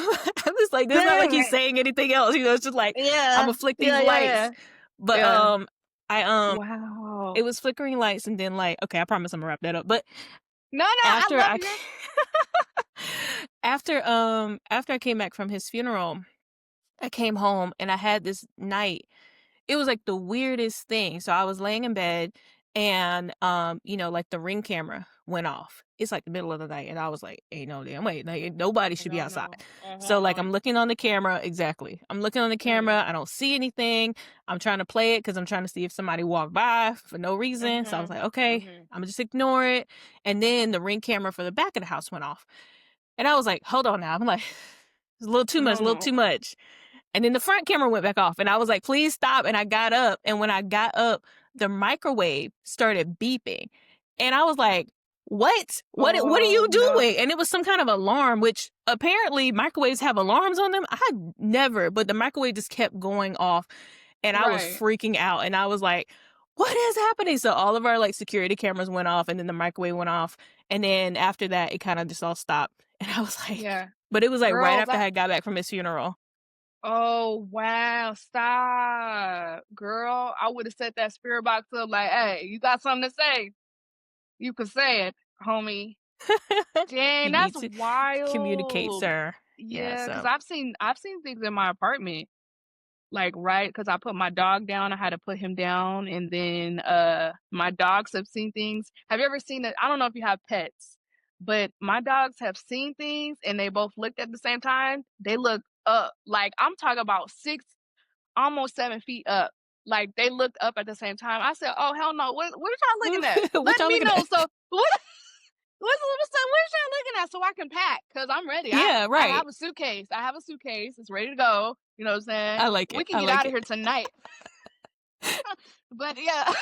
just like, there's not like Dang he's it. saying anything else. It's just like I'm Yeah. gonna flick these Yeah, yeah, lights. yeah. But Yeah. I Wow. it was flickering lights, and then like, okay, I promise I'm gonna wrap that up. But No, no, I after love I you. after I came back from his funeral, I came home and I had this night. It was like the weirdest thing. So I was laying in bed and like the Ring camera went off. It's like the middle of the night, and I was like, "Ain't no damn way, like, nobody should be Hell outside." no. Oh, So hell like no. I'm looking on the camera, exactly. I'm looking on the camera. I Mm-mm. don't see anything. I'm trying to play it because I'm trying to see if somebody walked by for no reason. So I was Mhm. like, okay, Mhm. I'm gonna just ignore it. And then the Ring camera for the back of the house went off, and I was like, hold on now. I'm like, it's a little too much, No, a little no. too much. And then the front camera went back off, and I was like, please stop. And I got up, and when I got up, the microwave started beeping. And I was like, what are Oh you no. doing? And it was some kind of alarm, which apparently microwaves have alarms on them. I had never, but the microwave just kept going off, and I was Right. freaking out. And I was like, what is happening? So all of our like security cameras went off, and then the microwave went off. And then after that, it kind of just all stopped. And I was like, Yeah. but it was like right Girl, after that I got back from his funeral. oh wow, stop. Girl, I would have set that spirit box up like, hey, you got something to say? You could say it, homie. Dang, You that's need to communicate, wild. sir. Yeah, Yeah, because so I've seen things in my apartment. Like, right, because I put my dog down, I had to put him down, and then, my dogs have seen things. Have you ever seen it? I don't know if you have pets, but my dogs have seen things, and they both looked at the same time. They look up, like, I'm talking about 6, almost 7 feet up. Like, they looked up at the same time. I said, "Oh, hell no. What are y'all looking at? what Let y'all me looking know, at? so what y'all looking at so I can pack? Cause I'm ready. Yeah, I right. have a suitcase. I have a suitcase. It's ready to go. You know what I'm saying? I like We it. can I get like out of it. here tonight." But yeah,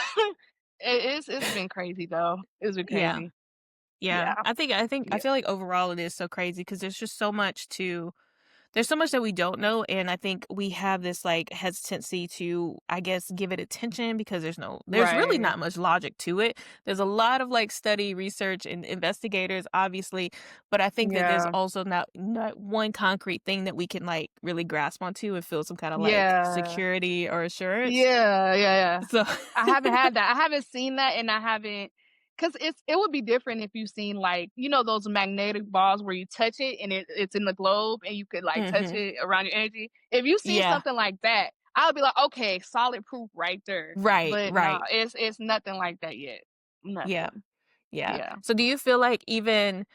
it's been crazy though. It's been Yeah. crazy. Yeah. Yeah. I Yeah. feel like overall it is so crazy because there's so much that we don't know, and I think we have this like hesitancy to, I guess, give it attention because there's really Right. not much logic to it. There's a lot of like study, research, and investigators, obviously, but I think that there's Yeah. also not one concrete thing that we can like really grasp onto and feel some kind of like Yeah. security or assurance. Yeah, yeah, yeah. So I haven't had that. I haven't seen that, and I haven't, cause it would be different if you seen, like, those magnetic balls where you touch it and it's in the globe and you could, like, touch hmm it around your energy. If you see yeah, something like that, I would be like, "Okay, solid proof right there." right, But no, right, it's nothing like that yet. yeah, Nothing. yeah. Yeah. So do you feel like even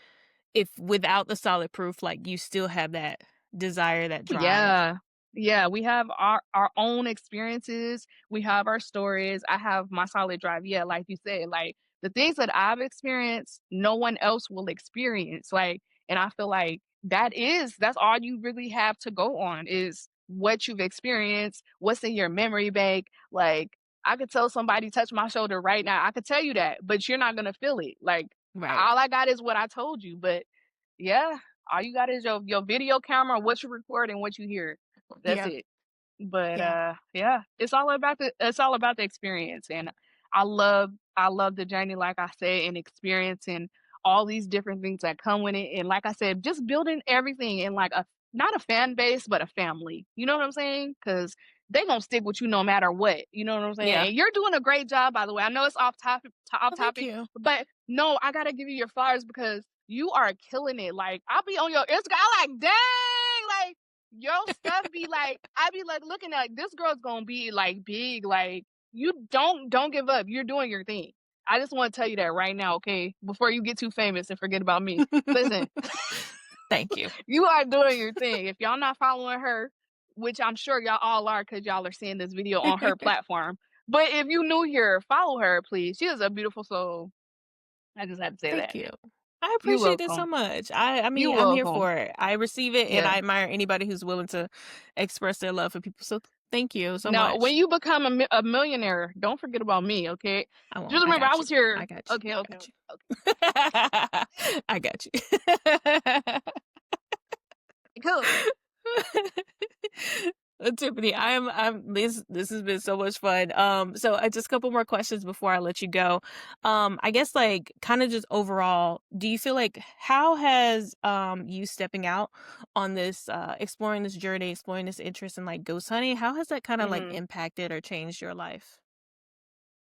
if without the solid proof, like you still have that desire, that drive? Yeah. Yeah, we have our own experiences, we have our stories. I have my solid drive. Yeah, like you said, like the things that I've experienced, no one else will experience. Like, and I feel like that's all you really have to go on is what you've experienced, what's in your memory bank. Like, I could tell somebody touch my shoulder right now. I could tell you that, but you're not gonna feel it. Like, Right. all I got is what I told you. But yeah, all you got is your video camera, what you record and what you hear. That's Yeah. it. But, Yeah. yeah, it's all about the experience, and I love the journey, like I said, and experiencing all these different things that come with it, and like I said, just building everything in, like, a not a fan base, but a family, you know what I'm saying? Because they gonna stick with you no matter what, you know what I'm saying? Yeah. And you're doing a great job, by the way. I know it's off Well, thank topic, you. but no, I gotta give you your flowers because you are killing it. Like, I'll be on your Instagram, I'm like, "Dang!" Like, your stuff be like, I be like looking at, like, this girl's gonna be like big. Like, you don't give up. You're doing your thing. I just want to tell you that right now, okay? Before you get too famous and forget about me. Listen, Thank you. you are doing your thing. If y'all not following her, which I'm sure y'all all are because y'all are seeing this video on her platform. But if you new here, follow her, please. She is a beautiful soul. I just had to say Thank that. you. I You appreciate it so welcome. much. I You mean, I'm here welcome. for it. I receive it, and Yeah. I admire anybody who's willing to express their love for people. So thank you so Now, when much. you become a millionaire, don't forget about me, okay? I won't. Just I remember, I got you. was here. I got you. Okay, I okay, got okay, you. okay. I got you. Cool. Tiffany, I'm this has been so much fun. So I just a couple more questions before I let you go. I guess like kind of just overall, do you feel like how has you stepping out on this exploring this journey, exploring this interest in like ghost hunting, how has that kind of like Mhm. impacted or changed your life?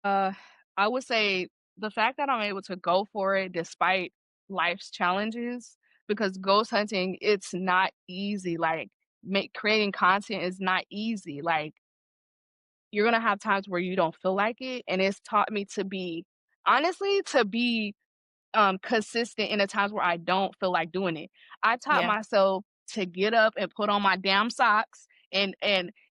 Uh, I would say the fact that I'm able to go for it despite life's challenges, because ghost hunting, it's not easy. Like, make creating content is not easy. Like, you're gonna have times where you don't feel like it, and it's taught me to be honestly, to be consistent in the times where I don't feel like doing it. I taught Yeah. myself to get up and put on my damn socks and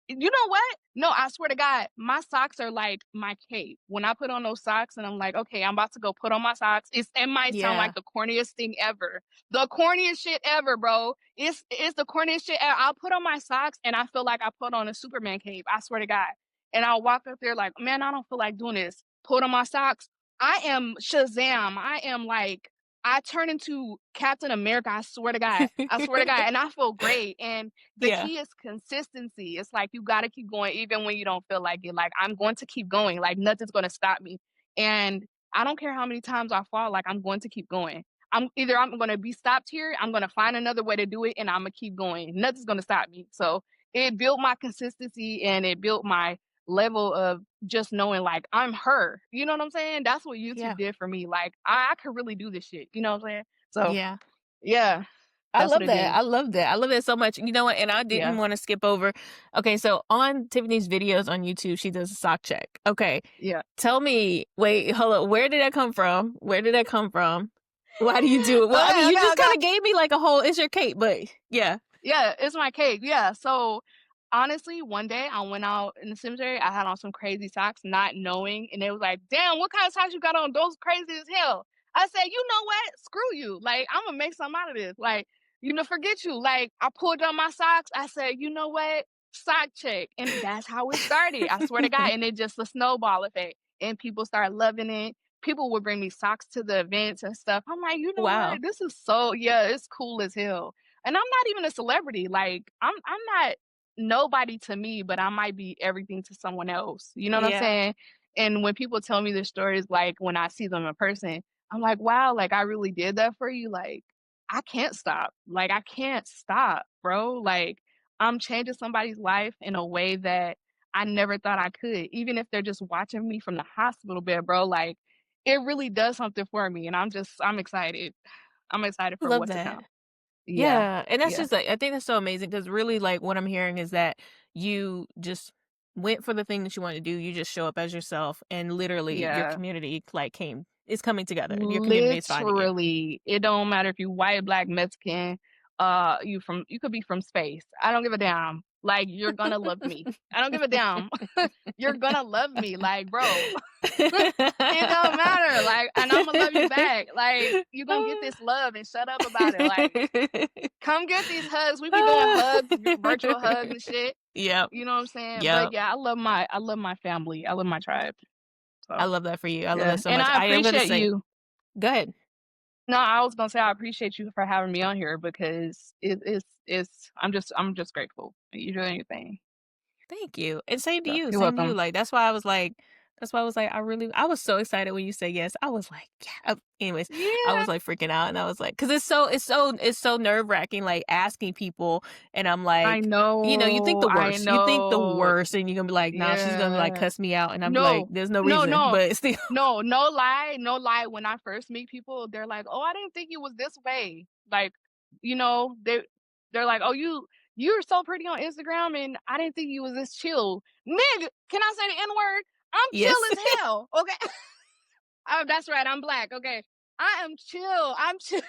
you know what? No, I swear to God, my socks are like my cape. When I put on those socks and I'm like, okay, I'm about to go put on my socks. It might sound Yeah. like the corniest thing ever. The corniest shit ever, bro. It's the corniest shit ever. I'll put on my socks and I feel like I put on a Superman cape. I swear to God. And I'll walk up there like, man, I don't feel like doing this. Put on my socks. I am Shazam. I am like I turn into Captain America. I swear to God. I swear to God. And I feel great. And the Yeah. key is consistency. It's like you got to keep going even when you don't feel like it. Like I'm going to keep going. Like nothing's going to stop me. And I don't care how many times I fall, like I'm going to keep going. I'm going to be stopped here. I'm going to find another way to do it and I'm going to keep going. Nothing's going to stop me. So it built my consistency and it built my level of just knowing like I'm her. You know what I'm saying? That's what Yeah. YouTube did for me. Like I could really do this shit. You know what I'm saying? So Yeah. yeah, I that's what love it that. did. I love that. I love that so much. You know what? And I didn't Yeah. want to skip over. Okay, so on Tiffany's videos on YouTube, she does a sock check. Okay. Yeah. Tell me, wait, hold up. Where did that come from? Where did that come from? Why do you do it? Well, I mean, Okay, you okay, just kind okay. of gave me like a whole, it's your cake, but yeah. Yeah, it's my cake. Yeah. So honestly, one day I went out in the cemetery. I had on some crazy socks, not knowing, and it was like, "Damn, what kind of socks you got on? Those crazy as hell." I said, "You know what? Screw you. Like, I'm gonna make something out of this. Like, forget you." Like, I pulled on my socks. I said, "You know what? Sock check," and that's how it started. I swear to God, and it just a snowball effect, and people started loving it. People would bring me socks to the events and stuff. I'm like, you know Wow. what? This is so yeah, it's cool as hell. And I'm not even a celebrity. Like I'm not nobody to me, but I might be everything to someone else. You know what I'm Yeah. saying? And when people tell me their stories, like when I see them in person, I'm like, wow, like I really did that for you. Like I can't stop. Like I can't stop, bro. Like I'm changing somebody's life in a way that I never thought I could, even if they're just watching me from the hospital bed, bro. Like it really does something for me. And I'm excited. I'm excited I for love what's to that. come. Yeah. Yeah, and that's Yeah. just like I think that's so amazing because really, like, what I'm hearing is that you just went for the thing that you wanted to do. You just show up as yourself, and literally, your Yeah. community like came is coming together. Your community is finding you. Literally, it don't matter if you white, black, Mexican, you could be from space. I don't give a damn. Like you're gonna love me. I don't give a damn. You're gonna love me. Like, bro, it don't matter. Like, and I'm gonna love you back. Like, you're gonna get this love and shut up about it. Like, come get these hugs. We be doing hugs, virtual hugs and shit. Yep. You know what I'm saying? But Yep. yeah, I love my family. I love my tribe. I So love that for you. I love yeah. that so And much. I I am gonna appreciate say, you. go ahead. No, I was gonna say I appreciate you for having me on here because it's I'm just grateful. You're doing your thing. Thank you. And same to So you, you're same to you. welcome. Like that's why I was like, I was so excited when you said yes. I was like, yeah. Anyways, I Yeah, was like freaking out and I was like, because it's so nerve-wracking, like asking people and I'm like, you think the I worst. You think the know. worst and you're gonna be like, nah, she's gonna like Yeah. cuss me out and I'm like, No, there's no no, reason. no, But still no lie, no lie. When I first meet people, they're like, "Oh, I didn't think you was this way." Like, they're like, "Oh, you're so pretty on Instagram, and I didn't think you was this chill." Nigga, can I say the N word? I'm chill yes. as hell. Okay, that's right. I'm black. Okay, I am chill. I'm chill.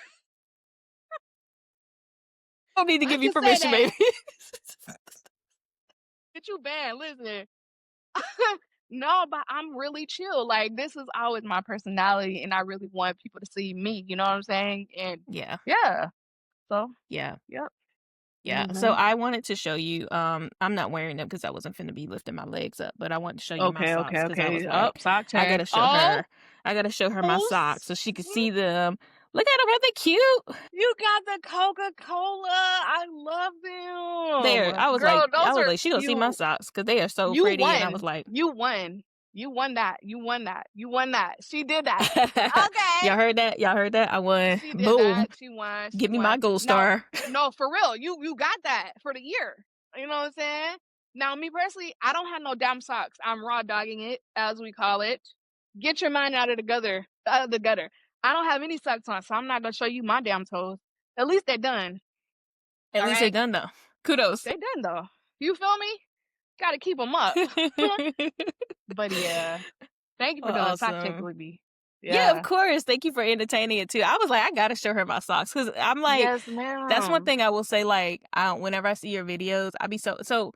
I don't need to I give you can say permission, that. baby. Get you banned. Listen. No, but I'm really chill. Like this is always my personality, and I really want people to see me. You know what I'm saying? And Yeah. yeah, so Yeah. yep. Yeah, so Hmm. I wanted to show you, I'm not wearing them because I wasn't finna be lifting my legs up, but I wanted to show you my Okay, socks okay, because I was okay. Up, like, sock I check. gotta show her I gotta show her my Oh, socks so she could see them. Look at them, aren't they cute? you got the Coca Cola. I love There, them, girl. I Those was are like, she gonna see my cute. socks because they are so You pretty, and I was won. like, You won. You won that. You won that. You won that. She did that. Okay. y'all heard that? Y'all heard that? I won. She did Boom. that. She won. She Give me my won. gold No, star. no, for real. You got that for the year. You know what I'm saying? Now, me personally, I don't have no damn socks. I'm raw dogging it, as we call it. Get your mind out of the gutter. Out of the gutter. I don't have any socks on, so I'm not gonna show you my damn toes. At least they're done. At All least they right, done though. Kudos. they done though. You feel me? Gotta keep them up. But yeah, thank you for doing the sock check Awesome. with me. Yeah, of Yeah. course. Thank you for entertaining it too. I was like, I gotta show her my socks because I'm like, Yes, that's one ma'am. thing I will say. Like, whenever I see your videos, I be so.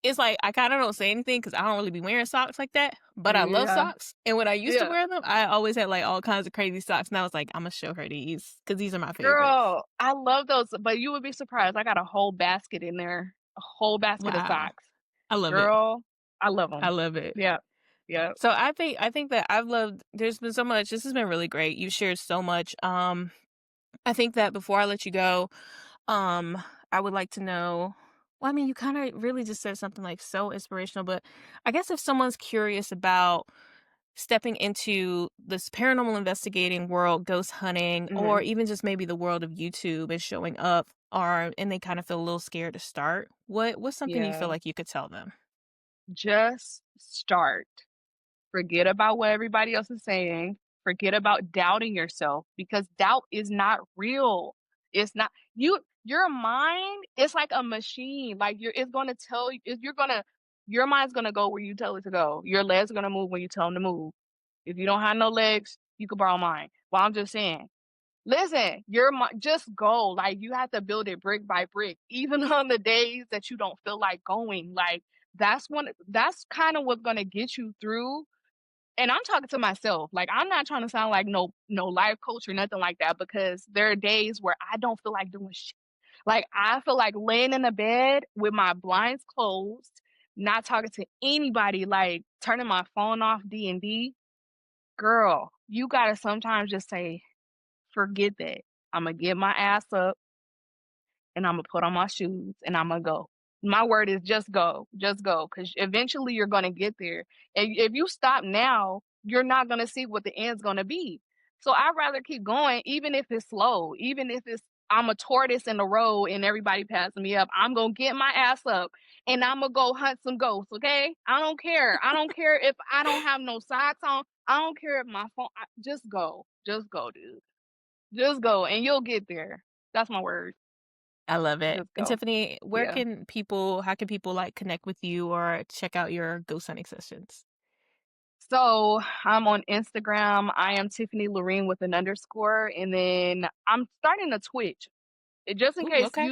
It's like I kind of don't say anything because I don't really be wearing socks like that. But I love Yeah. socks, and when I used to Yeah. wear them, I always had like all kinds of crazy socks. And I was like, I'm gonna show her these because these are my favorites. Girl, I love those, but you would be surprised. I got a whole basket in there, a whole basket of Wow, socks. I love it. Girl, I love I them. love it. Yeah. Yeah. So I think that I've loved. There's been so much. This has been really great. You shared so much. I think that before I let you go, Um, I would like to know. Well, I mean, you kind of really just said something like so inspirational, but I guess if someone's curious about stepping into this paranormal investigating world, ghost hunting, or Mhm. even just maybe the world of YouTube and showing up, or and they kind of feel a little scared to start, what's something you feel Yeah. like you could tell them? Just start. Forget about what everybody else is saying. Forget about doubting yourself because doubt is not real. It's not your mind, it's like a machine. Like it's gonna tell you you're gonna your mind's gonna go where you tell it to go. Your legs are gonna move when you tell them to move. If you don't have no legs, you can borrow mine. Well, I'm just saying. Listen, just go. Like you have to build it brick by brick, even on the days that you don't feel like going. Like that's kind of what's gonna get you through. And I'm talking to myself. Like I'm not trying to sound like no life coach or nothing like that because there are days where I don't feel like doing shit. Like I feel like laying in the bed with my blinds closed, not talking to anybody, like turning my phone off D&D. Girl, you gotta sometimes just say, forget that. Imma get my ass up and Imma put on my shoes and Imma go. My word is just go, because eventually you're gonna get there. And if you stop now, you're not gonna see what the end's gonna be. So I'd rather keep going, even if it's slow, even if it's I'm a tortoise in the road and everybody passing me up. I'm gonna get my ass up and I'm gonna go hunt some ghosts. Okay, I don't care. I don't care if I don't have no socks on. I don't care if my phone. Just go, dude. Just go, and you'll get there. That's my word. I love it. Just And go. Tiffany, Yeah. how can people like connect with you or check out your ghost hunting sessions? So I'm on Instagram. I am Tiffany Lorine with an underscore, and then I'm starting a Twitch. Just in Ooh, case okay.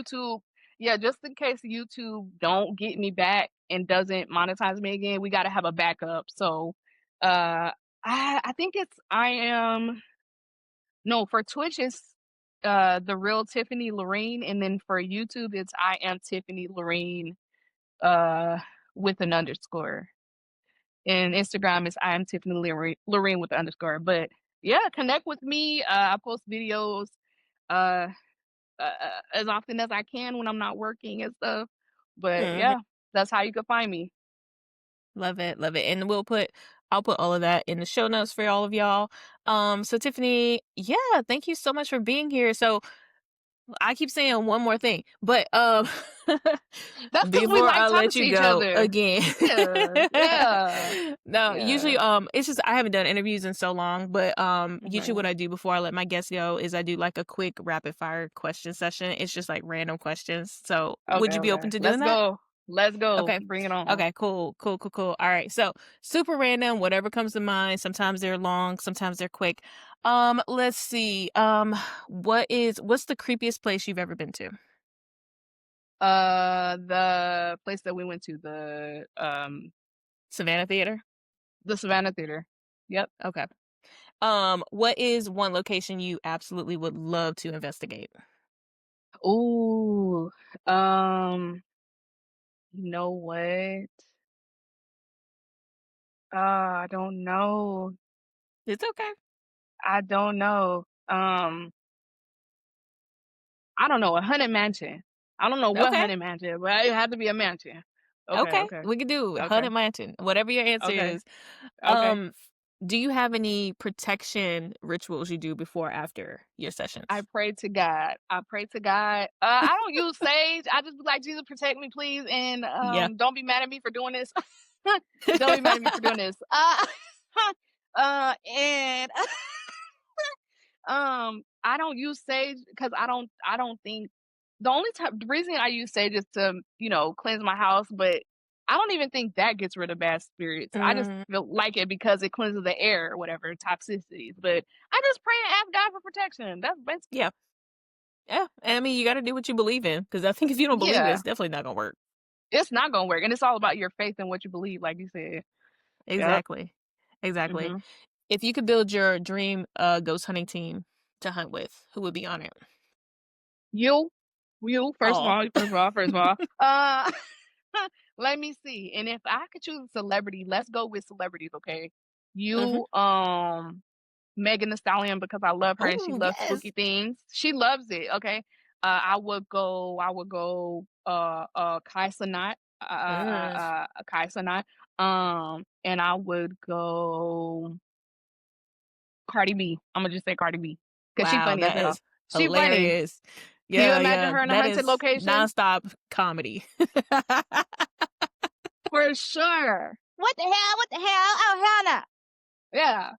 just in case YouTube don't get me back and doesn't monetize me again, we got to have a backup. So, I think I am no for Twitch it's the real Tiffany Lorine, and then for YouTube it's I am Tiffany Lorine uh with an underscore. And Instagram is I am Tiffany Lorine with the underscore. But yeah, connect with me. I post videos uh, as often as I can when I'm not working and stuff. But Mhm. yeah, that's how you can find me. Love it, love it. And I'll put all of that in the show notes for all of y'all. So Tiffany, yeah, thank you so much for being here. So I keep saying one more thing, but That's because we before like I talking let to you each go other. again. Yeah, yeah, No, yeah. usually it's just I haven't done interviews in so long, but usually what Mhm. I do before I let my guests go is I do like a quick rapid fire question session. It's just like random questions. So would Okay, you be okay. open to doing Let's that? go. Let's go. Okay. Bring it on. Okay, cool, cool, cool, cool. All right. So super random, whatever comes to mind. Sometimes they're long, sometimes they're quick. Let's see. What's the creepiest place you've ever been to? The place that we went to, Savannah Theater? the Savannah Theater. Yep. Okay. What is one location you absolutely would love to investigate? Ooh, you know what? I don't know. It's okay. I don't know. I don't know. A haunted mansion. I don't know what Okay. haunted mansion, but it had to be a mansion. Okay, Okay. okay, We can do okay, Haunted Mansion. Whatever your answer okay, is. okay. Um, do you have any protection rituals you do before or after your I sessions? pray to God. I pray to God. I don't use sage. I just be like, Jesus, protect me, please, and Yeah. don't be mad at me for doing this. Don't be mad at me for doing this. And I don't use sage because I don't think the reason I use sage is to, cleanse my house, but I don't even think that gets rid of bad spirits. I just Mm, feel like it because it cleanses the air or whatever, toxicities. But I just pray and ask God for protection. That's basically, yeah. Yeah. And I mean, you got to do what you believe in, because I think if you don't believe it, yeah, it's definitely not going to work. it's not gonna work. And it's all about your faith and what you believe, like you said. Yep. Exactly. Exactly. hmm If you could build your dream ghost hunting team to hunt with, who would be on it? You, you, Oh. first of all. Let me see. And if I could choose a celebrity, let's go with celebrities, okay? hmm You, Megan Thee Stallion because I love her and she Oh, loves yes. spooky things. She loves it. Okay. Kai Cenat, Mm. Kai Cenat. And I would go Cardi B. I'm gonna just say Cardi B because she Wow, funny as that hell. is She funny. hilarious. Can you Yeah, imagine yeah. her in a That haunted is location? nonstop comedy. For sure. What the hell? What the hell? Oh, hell no. Yeah.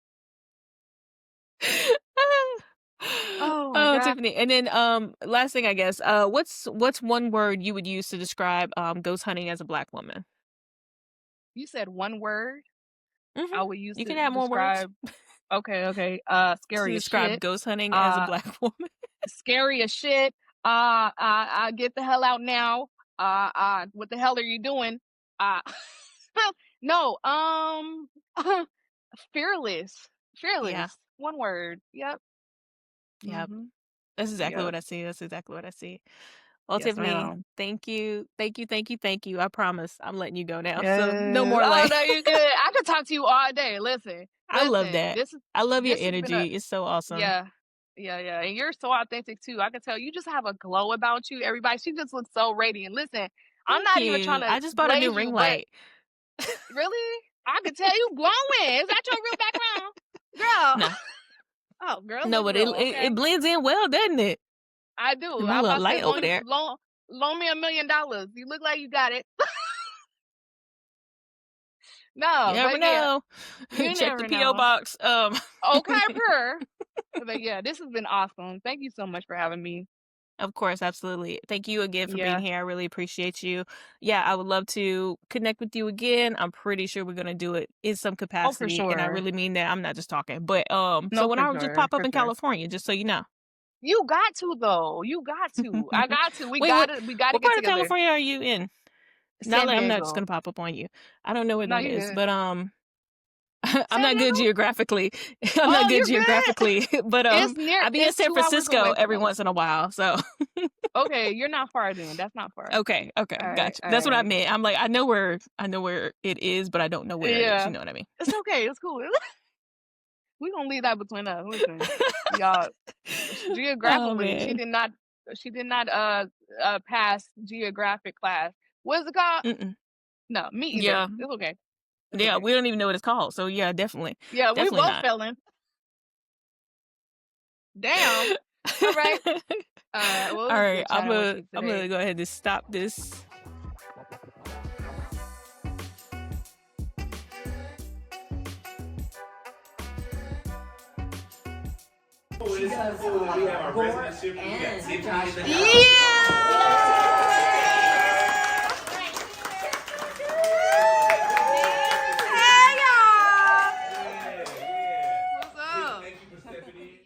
Oh my Oh, god. Tiffany. And then last thing I guess, what's one word you would use to describe ghost hunting as a black woman? You said one word Hmm. I would use You can to add more words describe. Okay, okay. to Scary as describe shit. ghost hunting as a Uh, black woman. scary as shit. Get the hell out now. What the hell are you doing? Uh, no. Fearless. Yeah. Fearless. One word. Yep. Yep. Mhm. That's exactly what Yep. I see. That's exactly what I see. Well, Yes, Tiffany, ma'am. thank you. Thank you. Thank you. Thank you. I promise I'm letting you go now. So no Yes. more Oh like no, you're good. I could talk to you all day. Listen, I love listen. that. I love your This has been a energy. It's so awesome. yeah, yeah. And you're so authentic too. I can tell you just have a glow about you. Everybody, she just looks so radiant. Listen, I'm Thank not even trying you. to I just bought a new glaze ring you, but light. really, I could tell you glowing. Is that your real background, girl? Nah. Oh, girl, No, look but real. it Okay, blends in well, doesn't it? I do. And my I'm little about to say light over there. loan me $1 million. You look like you got it. You No, never but yeah, know. you Check the never PO know. box. Okay, per. But yeah, this has been awesome. Thank you so much for having me. Of course, absolutely. Thank you again for being Yeah. here. I really appreciate you. Yeah, I would love to connect with you again. I'm pretty sure we're gonna do it in some Oh, for capacity, and I sure. really mean that. I'm not just talking. But so No, when for I would just sure. pop up For in sure. California, just so you know. You got to though. You got to. I got to. Wait, We got to what get part of together. California are you in? Not San like I'm not just Diego. gonna pop up on you. I don't know where No, that you is, good. but I'm San not good Diego? geographically. I'm not Oh, good you're good. geographically, but It's near. I be in It's San 2 hours Francisco away from every us. once in a while. So Okay, you're not far then. That's not far. okay, okay, All right. gotcha. All That's what I right. meant. I'm like, I know where it is, but I don't know where it is. You Yeah. know what I mean? It's okay. It's cool. We gonna leave that between us. Listen, y'all. Oh Geographically, she man. did not. She did not pass geographic class. What is it called? Mm-mm. No, me either. Yeah, It's okay. It's yeah. okay. We don't even know what it's called. So yeah, definitely, Yeah, we definitely both not. failing. Damn. All right. Well, it All was right, good chatting with you I'm today. gonna go ahead and stop this. Cool. It's cool. We have our resident ship. We got Tiffany in the house. Yeah.